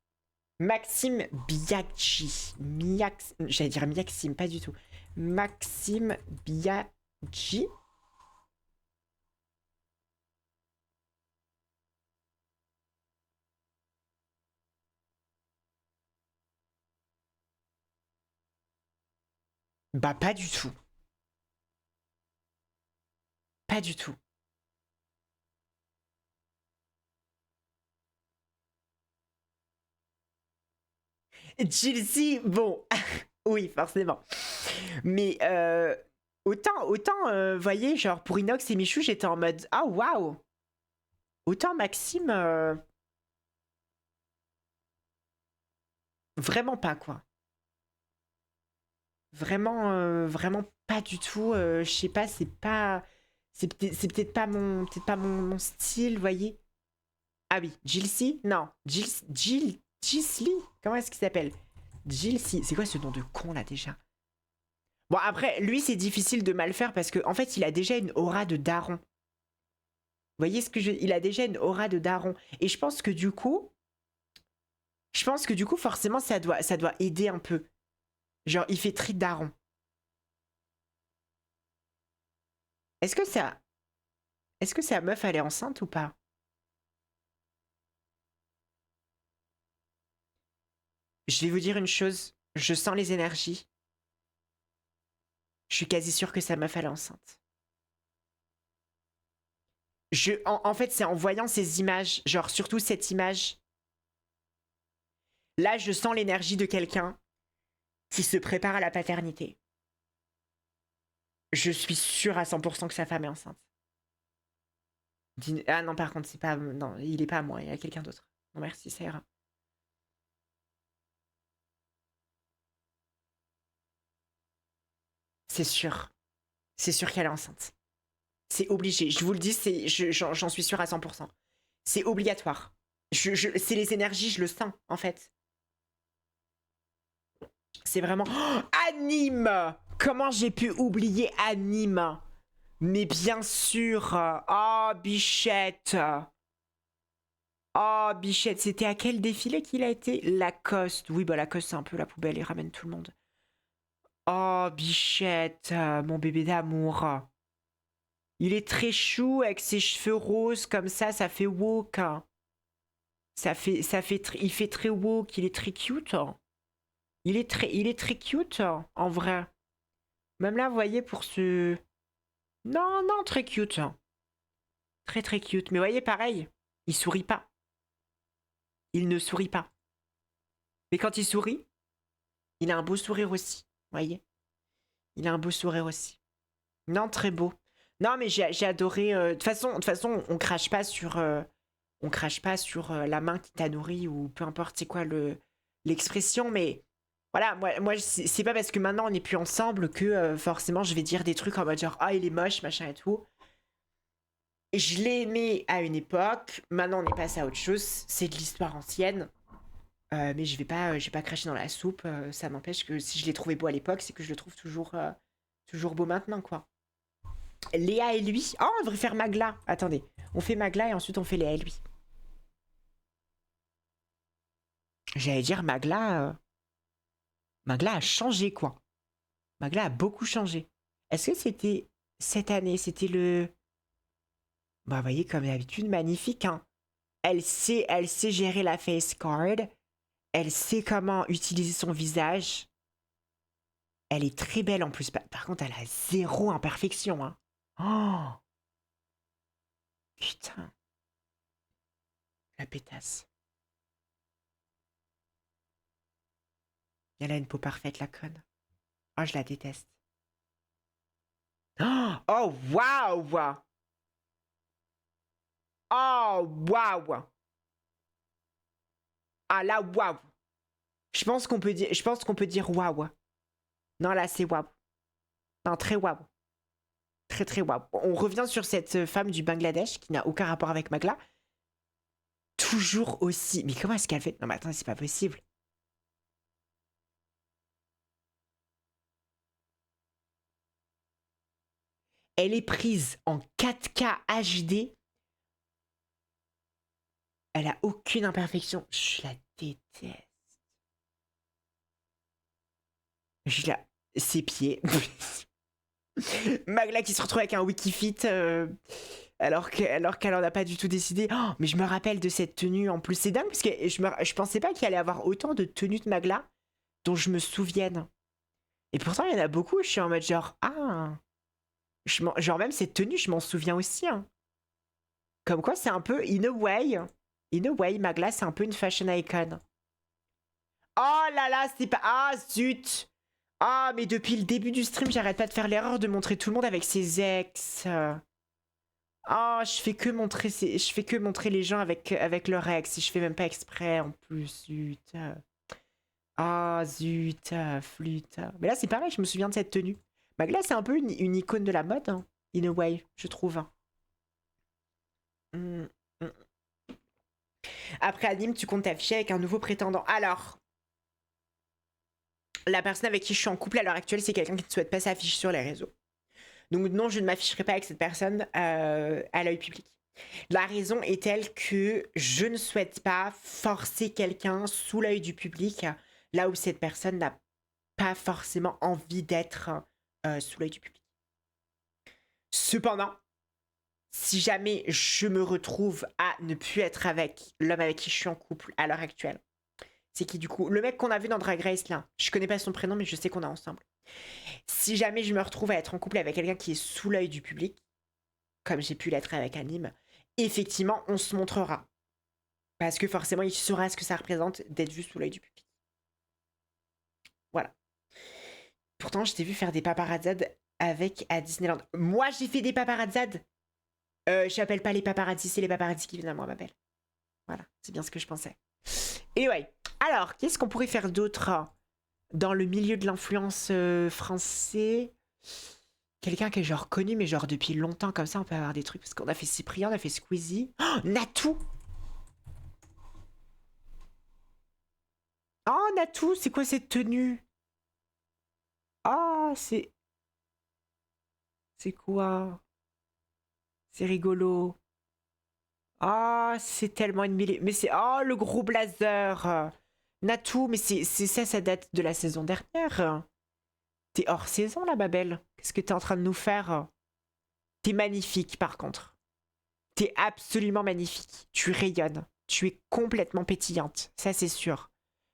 Maxime Biaggi. J'allais dire Maxime, pas du tout. Maxime Biaggi. Bah, pas du tout. Pas du tout. Chelsea, bon, oui, forcément. Mais autant, voyez, genre pour Inox et Michou, j'étais en mode ah waouh. Autant Maxime, vraiment pas quoi. Vraiment pas du tout. Je sais pas, c'est peut-être pas mon style, voyez. Ah oui, Jilcy? Non, Jilcy? Comment est-ce qu'il s'appelle? Jilcy. C'est quoi ce nom de con là déjà? Bon après, lui c'est difficile de mal faire parce qu'en fait il a déjà une aura de daron. Vous voyez ce que il a déjà une aura de daron. Et je pense que du coup forcément ça doit aider un peu. Genre il fait très daron. Est-ce que ça... Est-ce que sa meuf elle est enceinte ou pas? Je vais vous dire une chose, je sens les énergies. Je suis quasi sûre que sa meuf elle est enceinte. En fait, c'est en voyant ces images, genre surtout cette image, là je sens l'énergie de quelqu'un qui se prépare à la paternité. Je suis sûre à 100% que sa femme est enceinte. Ah non, par contre, c'est pas... Non, il est pas à moi, il y a quelqu'un d'autre. Non merci, ça ira. C'est sûr. C'est sûr qu'elle est enceinte. C'est obligé. Je vous le dis, j'en suis sûre à 100%. C'est obligatoire. C'est les énergies, je le sens, en fait. C'est vraiment... Oh, Anime! Comment j'ai pu oublier Anime? Mais bien sûr. Oh, Bichette. Oh, Bichette. C'était à quel défilé qu'il a été? Lacoste. Oui, bah Lacoste, c'est un peu la poubelle. Il ramène tout le monde. Oh, Bichette. Mon bébé d'amour. Il est très chou avec ses cheveux roses comme ça fait woke. Il fait très woke, il est très cute. Il est très cute en vrai. Même là, vous voyez pour ce... Non, non, très cute. Très très cute. Mais vous voyez, pareil, il sourit pas. Il ne sourit pas. Mais quand il sourit, il a un beau sourire aussi. Vous voyez? Il a un beau sourire aussi. Non, très beau. Non, mais j'ai adoré. De toute façon, on crache pas sur la main qui t'a nourri ou peu importe c'est quoi l'expression. Mais voilà, moi c'est pas parce que maintenant on n'est plus ensemble que forcément je vais dire des trucs en mode genre ah il est moche machin et tout. Je l'ai aimé à une époque. Maintenant on est passé à autre chose. C'est de l'histoire ancienne. Mais je vais pas cracher dans la soupe. Ça n'empêche que si je l'ai trouvé beau à l'époque, c'est que je le trouve toujours beau maintenant quoi. Léa et lui. Oh, on devrait faire Magla. Attendez. On fait Magla et ensuite on fait Léa et lui. J'allais dire Magla. Magla a changé quoi. Magla a beaucoup changé. Est-ce que c'était cette année? C'était le... Bah, vous voyez, comme d'habitude, magnifique, hein. Elle sait gérer la face card. Elle sait comment utiliser son visage. Elle est très belle en plus. Par contre, elle a zéro imperfection, hein. Oh, putain. La pétasse. Elle a une peau parfaite, la conne. Oh, je la déteste. Oh, waouh! Oh, waouh! Ah, là, waouh! Je pense qu'on peut dire waouh. Non, là, c'est waouh. Non, très waouh. Très, très waouh. On revient sur cette femme du Bangladesh qui n'a aucun rapport avec Magla. Toujours aussi. Mais comment est-ce qu'elle fait? Non, mais attends, c'est pas possible. Elle est prise en 4K HD. Elle a aucune imperfection. Je la déteste. Je la... Ses pieds. Magla qui se retrouve avec un Wikifit alors qu'elle en a pas du tout décidé. Oh, mais je me rappelle de cette tenue en plus. C'est dingue parce que je pensais pas qu'il allait avoir autant de tenues de Magla dont je me souvienne. Et pourtant, il y en a beaucoup. Je suis en mode genre, ah. Genre, même cette tenue, je m'en souviens aussi. Hein. Comme quoi, c'est un peu, in a way, Magla, c'est un peu une fashion icon. Oh là là, c'est pas. Ah, zut! Ah, mais depuis le début du stream, j'arrête pas de faire l'erreur de montrer tout le monde avec ses ex. Ah, je fais que montrer les gens avec leur ex. Je fais même pas exprès en plus, zut. Ah, zut, flûte. Mais là, c'est pareil, je me souviens de cette tenue. Magla, c'est un peu une icône de la mode, hein, in a way, je trouve. Mm, mm. Après Anime, tu comptes t'afficher avec un nouveau prétendant. Alors, la personne avec qui je suis en couple à l'heure actuelle, c'est quelqu'un qui ne souhaite pas s'afficher sur les réseaux. Donc non, je ne m'afficherai pas avec cette personne à l'œil public. La raison est telle que je ne souhaite pas forcer quelqu'un sous l'œil du public là où cette personne n'a pas forcément envie d'être sous l'œil du public. Cependant, si jamais je me retrouve à ne plus être avec l'homme avec qui je suis en couple à l'heure actuelle, c'est qui du coup, le mec qu'on a vu dans Drag Race là, je connais pas son prénom mais je sais qu'on est ensemble. Si jamais je me retrouve à être en couple avec quelqu'un qui est sous l'œil du public, comme j'ai pu l'être avec Anime, effectivement, on se montrera. Parce que forcément, il saura ce que ça représente d'être vu sous l'œil du public. Voilà. Pourtant, je t'ai vu faire des paparazzades avec à Disneyland. Moi, j'ai fait des paparazzades. J'appelle pas les paparazzis, c'est les paparazzis qui viennent à moi, m'appelle. Voilà, c'est bien ce que je pensais. Et ouais. Alors, qu'est-ce qu'on pourrait faire d'autre dans le milieu de l'influence français? Quelqu'un que j'ai reconnu, mais genre depuis longtemps, comme ça, on peut avoir des trucs. Parce qu'on a fait Cyprien, on a fait Squeezie. Oh, Natou! Oh, Natou, c'est quoi cette tenue? Oh, c'est. C'est quoi? C'est rigolo. Oh, c'est tellement une mille. Mais c'est. Oh, le gros blazer! Natou, mais c'est ça, ça date de la saison dernière. T'es hors saison là, ma belle. Qu'est-ce que t'es en train de nous faire? T'es magnifique, par contre. T'es absolument magnifique. Tu rayonnes. Tu es complètement pétillante. Ça, c'est sûr.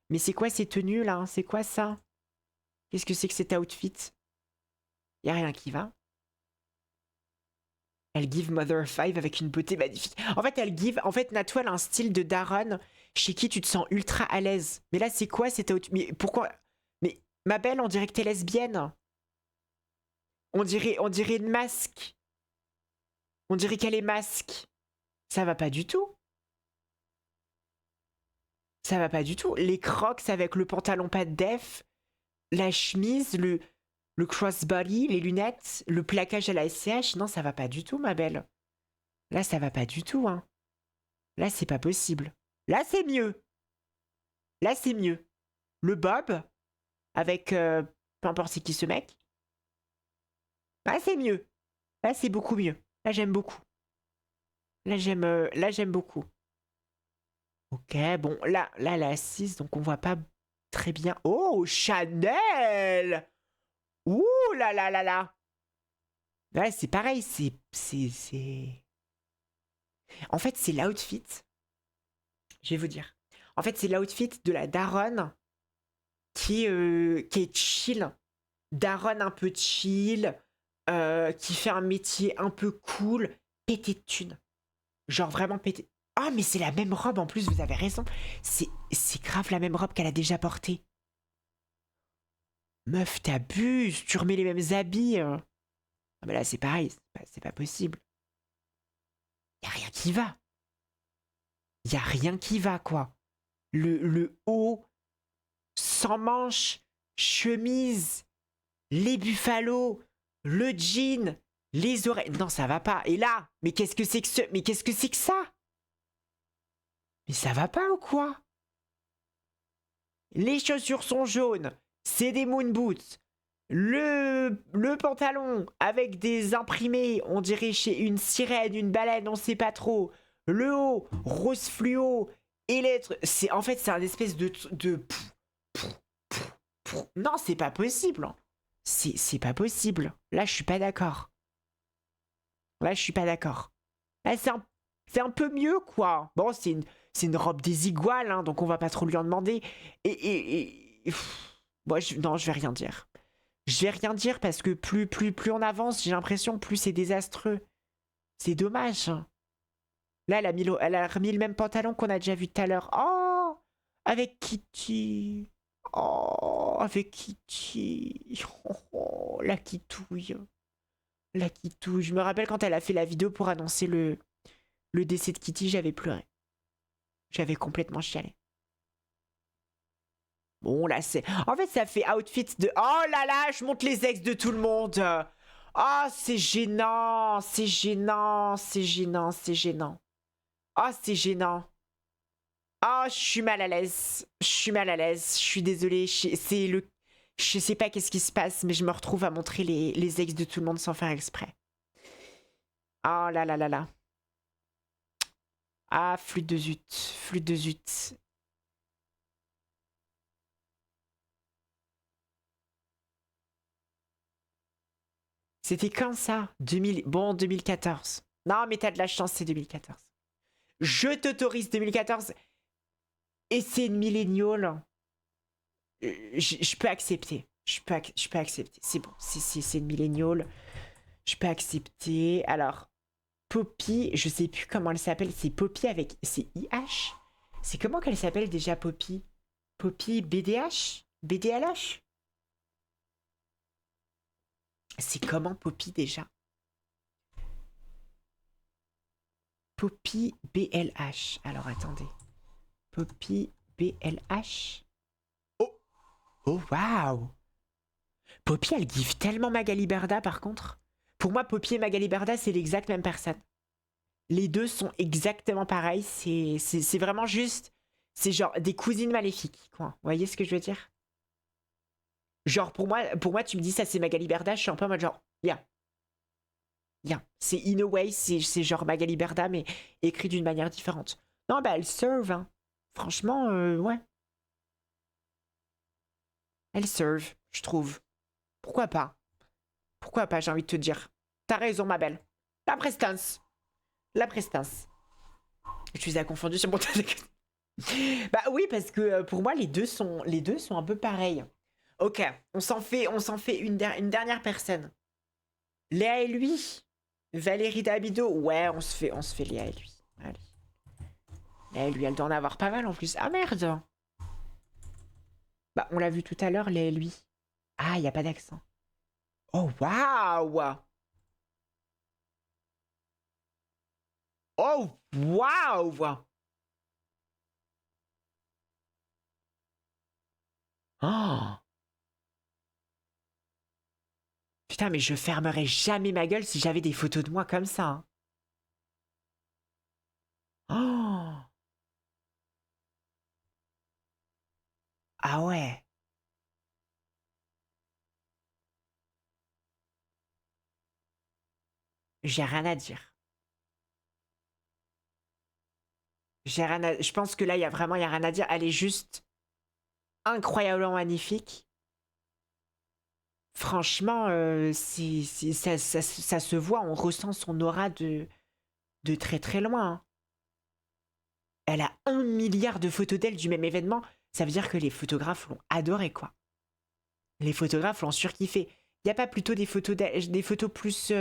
Mais c'est quoi ces tenues là? C'est quoi ça? Qu'est-ce que c'est que cet outfit? Y a rien qui va. Elle give Mother 5 avec une beauté magnifique. En fait, elle give. En fait, Natou, elle a un style de daronne chez qui tu te sens ultra à l'aise. Mais là, c'est quoi cet outfit? Mais pourquoi? Mais ma belle, on dirait que t'es lesbienne. On dirait une masque. On dirait qu'elle est masque. Ça va pas du tout. Ça va pas du tout. Les crocs avec le pantalon pas de def, la chemise, le crossbody, les lunettes, le plaquage à la SCH. Non, ça va pas du tout, ma belle. Là, ça va pas du tout, hein. Là, c'est pas possible. Là, c'est mieux. Là, c'est mieux. Le bob, avec peu importe c'est qui ce mec. Là, c'est mieux. Là, c'est beaucoup mieux. Là, j'aime beaucoup. Là, j'aime beaucoup. Ok, bon, là, elle est assise, donc on voit pas très bien. Oh, Chanel! Ouh là là là là! Ouais, c'est pareil, c'est. En fait, c'est l'outfit. Je vais vous dire. En fait, c'est l'outfit de la daronne qui est chill. Daronne un peu chill, qui fait un métier un peu cool, pété de thunes. Genre vraiment pété. Oh, mais c'est la même robe en plus, vous avez raison. C'est grave la même robe qu'elle a déjà portée. Meuf, t'abuses, tu remets les mêmes habits. Ah, mais là, c'est pareil, c'est pas possible. Y a rien qui va. Y a rien qui va, quoi. Le haut, sans manches, chemise, les buffalos, le jean, les oreilles. Non, ça va pas. Et là, mais qu'est-ce que c'est que ça? Mais ça va pas ou quoi? Les chaussures sont jaunes. C'est des moon boots. Le pantalon avec des imprimés, on dirait chez une sirène, une baleine, on sait pas trop. Le haut, rose fluo. Et l'être, c'est en fait c'est un espèce de... Non, c'est pas possible. C'est pas possible. Là, je suis pas d'accord. Là, je suis pas d'accord. Là, c'est un peu mieux, quoi. Bon, c'est une robe des iguales, hein, donc on va pas trop lui en demander. Moi, non, je vais rien dire. Je vais rien dire parce que plus on avance, j'ai l'impression, plus c'est désastreux. C'est dommage. Là, elle a remis le même pantalon qu'on a déjà vu tout à l'heure. Oh, avec Kitty. Oh, avec Kitty. Oh, la kitouille. La kitouille. Je me rappelle quand elle a fait la vidéo pour annoncer le décès de Kitty, j'avais pleuré. J'avais complètement chialé. Bon, là, c'est... En fait, ça fait outfit de... Oh là là, je monte les ex de tout le monde. Oh, c'est gênant. C'est gênant. C'est gênant. C'est gênant. Oh, c'est gênant. Oh, je suis mal à l'aise. Je suis mal à l'aise. Je suis désolée. C'est le... Je sais pas qu'est-ce qui se passe, mais je me retrouve à montrer les ex de tout le monde sans faire exprès. Oh là là là là. Ah, flûte de zut. Flûte de zut. C'était quand ça? 2000... Bon, 2014. Non, mais t'as de la chance, c'est 2014. Je t'autorise 2014. Et c'est une millénial. Je peux accepter. Je peux accepter. C'est bon. C'est une millénial. Je peux accepter. Alors, Poppy, je sais plus comment elle s'appelle. C'est Poppy avec... C'est IH? C'est comment qu'elle s'appelle déjà, Poppy? Poppy BDH? BDLH? C'est comment Poppy déjà? Poppy BLH. Alors attendez. Poppy BLH. Oh! Oh waouh! Poppy elle give tellement Magali Berda par contre. Pour moi Poppy et Magali Berda c'est l'exact même personne. Les deux sont exactement pareils. C'est vraiment juste... C'est genre des cousines maléfiques quoi. Vous voyez ce que je veux dire? Genre pour moi tu me dis ça c'est Magali Berda, je suis un peu en mode genre... Yeah. Bien. C'est in a way, c'est genre Magali Berda, mais écrit d'une manière différente. Non, bah elle serve, hein. Franchement, ouais. Elle serve, je trouve. Pourquoi pas? Pourquoi pas, j'ai envie de te dire. T'as raison, ma belle. La prestance. La prestance. Je suis à confondu sur mon téléphone. Bah oui, parce que pour moi, les deux sont un peu pareils. Ok, on s'en fait une dernière personne. Léa et lui. Valérie Dabido, ouais, on se fait Léa et lui. Allez. Léa et lui, elle doit en avoir pas mal en plus. Ah merde. Bah, on l'a vu tout à l'heure, Léa et lui. Ah, il y a pas d'accent. Oh, waouh. Oh, waouh. Oh. Putain, mais je fermerais jamais ma gueule si j'avais des photos de moi comme ça. Hein. Oh. Ah ouais. J'ai rien à dire. Je pense que là, il y a rien à dire. Elle est juste incroyablement magnifique. Franchement, ça se voit, on ressent son aura de très très loin. Hein. Elle a 1 milliard de photos d'elle du même événement. Ça veut dire que les photographes l'ont adoré, quoi. Les photographes l'ont surkiffé. Il n'y a pas plutôt des photos, des photos plus...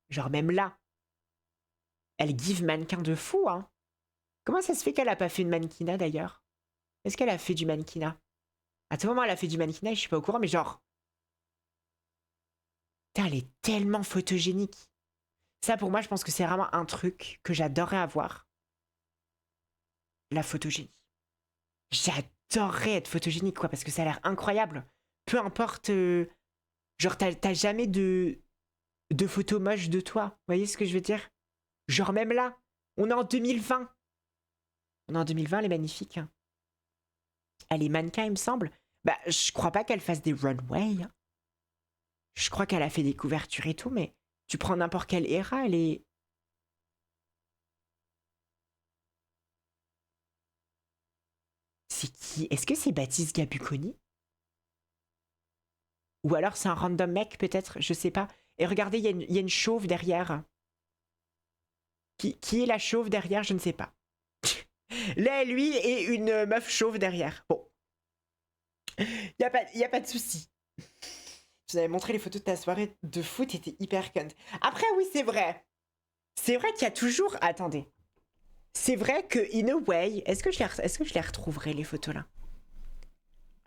genre même là. Elle give mannequin de fou, hein. Comment ça se fait qu'elle a pas fait une mannequinat, d'ailleurs? Est-ce qu'elle a fait du mannequinat? À tout moment, elle a fait du mannequinat, je suis pas au courant, mais genre... Putain, elle est tellement photogénique. Ça, pour moi, je pense que c'est vraiment un truc que j'adorerais avoir. La photogénie. J'adorerais être photogénique, quoi, parce que ça a l'air incroyable. Peu importe... genre, t'as jamais de photos moches de toi. Vous voyez ce que je veux dire? Genre, même là, on est en 2020. On est en 2020, elle est magnifique. Elle est mannequin, il me semble. Bah, je crois pas qu'elle fasse des runways. Je crois qu'elle a fait des couvertures et tout, mais tu prends n'importe quelle era, elle est... C'est qui? Est-ce que c'est Baptiste Gabuconi? Ou alors c'est un random mec, peut-être? Je sais pas. Et regardez, il y a une chauve derrière. Qui est la chauve derrière? Je ne sais pas. Là, lui et une meuf chauve derrière. Bon. Y a pas de souci. Je vous avais montré les photos de ta soirée de foot, t'étais hyper cunt. Après, oui, c'est vrai. C'est vrai qu'il y a toujours... Attendez. C'est vrai que, in a way... Est-ce que je les retrouverai, les photos, là?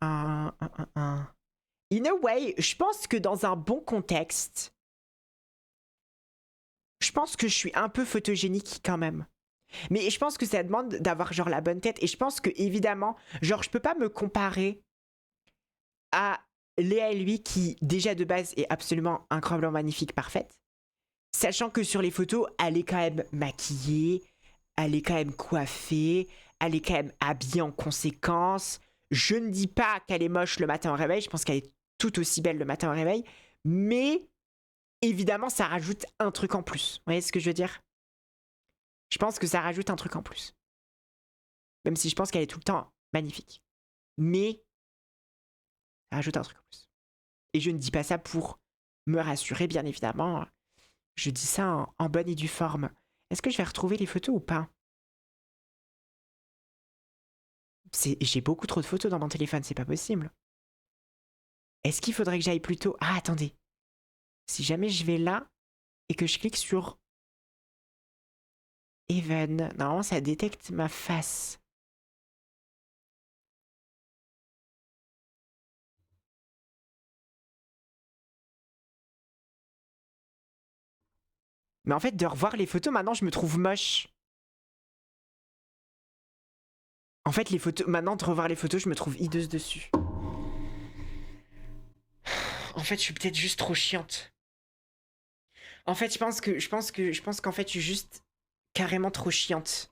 In a way, je pense que dans un bon contexte... Je pense que je suis un peu photogénique, quand même. Mais je pense que ça demande d'avoir, genre, la bonne tête. Et je pense que, évidemment, genre, je peux pas me comparer à Léa et lui qui, déjà de base, est absolument incroyablement magnifique, parfaite. Sachant que sur les photos, elle est quand même maquillée, elle est quand même coiffée, elle est quand même habillée en conséquence. Je ne dis pas qu'elle est moche le matin au réveil, je pense qu'elle est tout aussi belle le matin au réveil. Mais, évidemment, ça rajoute un truc en plus. Vous voyez ce que je veux dire? Je pense que ça rajoute un truc en plus. Même si je pense qu'elle est tout le temps magnifique. Mais, ça rajoute un truc en plus. Et je ne dis pas ça pour me rassurer, bien évidemment. Je dis ça en bonne et due forme. Est-ce que je vais retrouver les photos ou pas? J'ai beaucoup trop de photos dans mon téléphone, c'est pas possible. Est-ce qu'il faudrait que j'aille plutôt... Ah, attendez. Si jamais je vais là et que je clique sur Even, normalement ça détecte ma face. Mais en fait, de revoir les photos, maintenant je me trouve moche. En fait, les photos, maintenant de revoir les photos, je me trouve hideuse dessus. En fait, je suis peut-être juste trop chiante. En fait, je pense qu'en fait, je suis juste carrément trop chiante.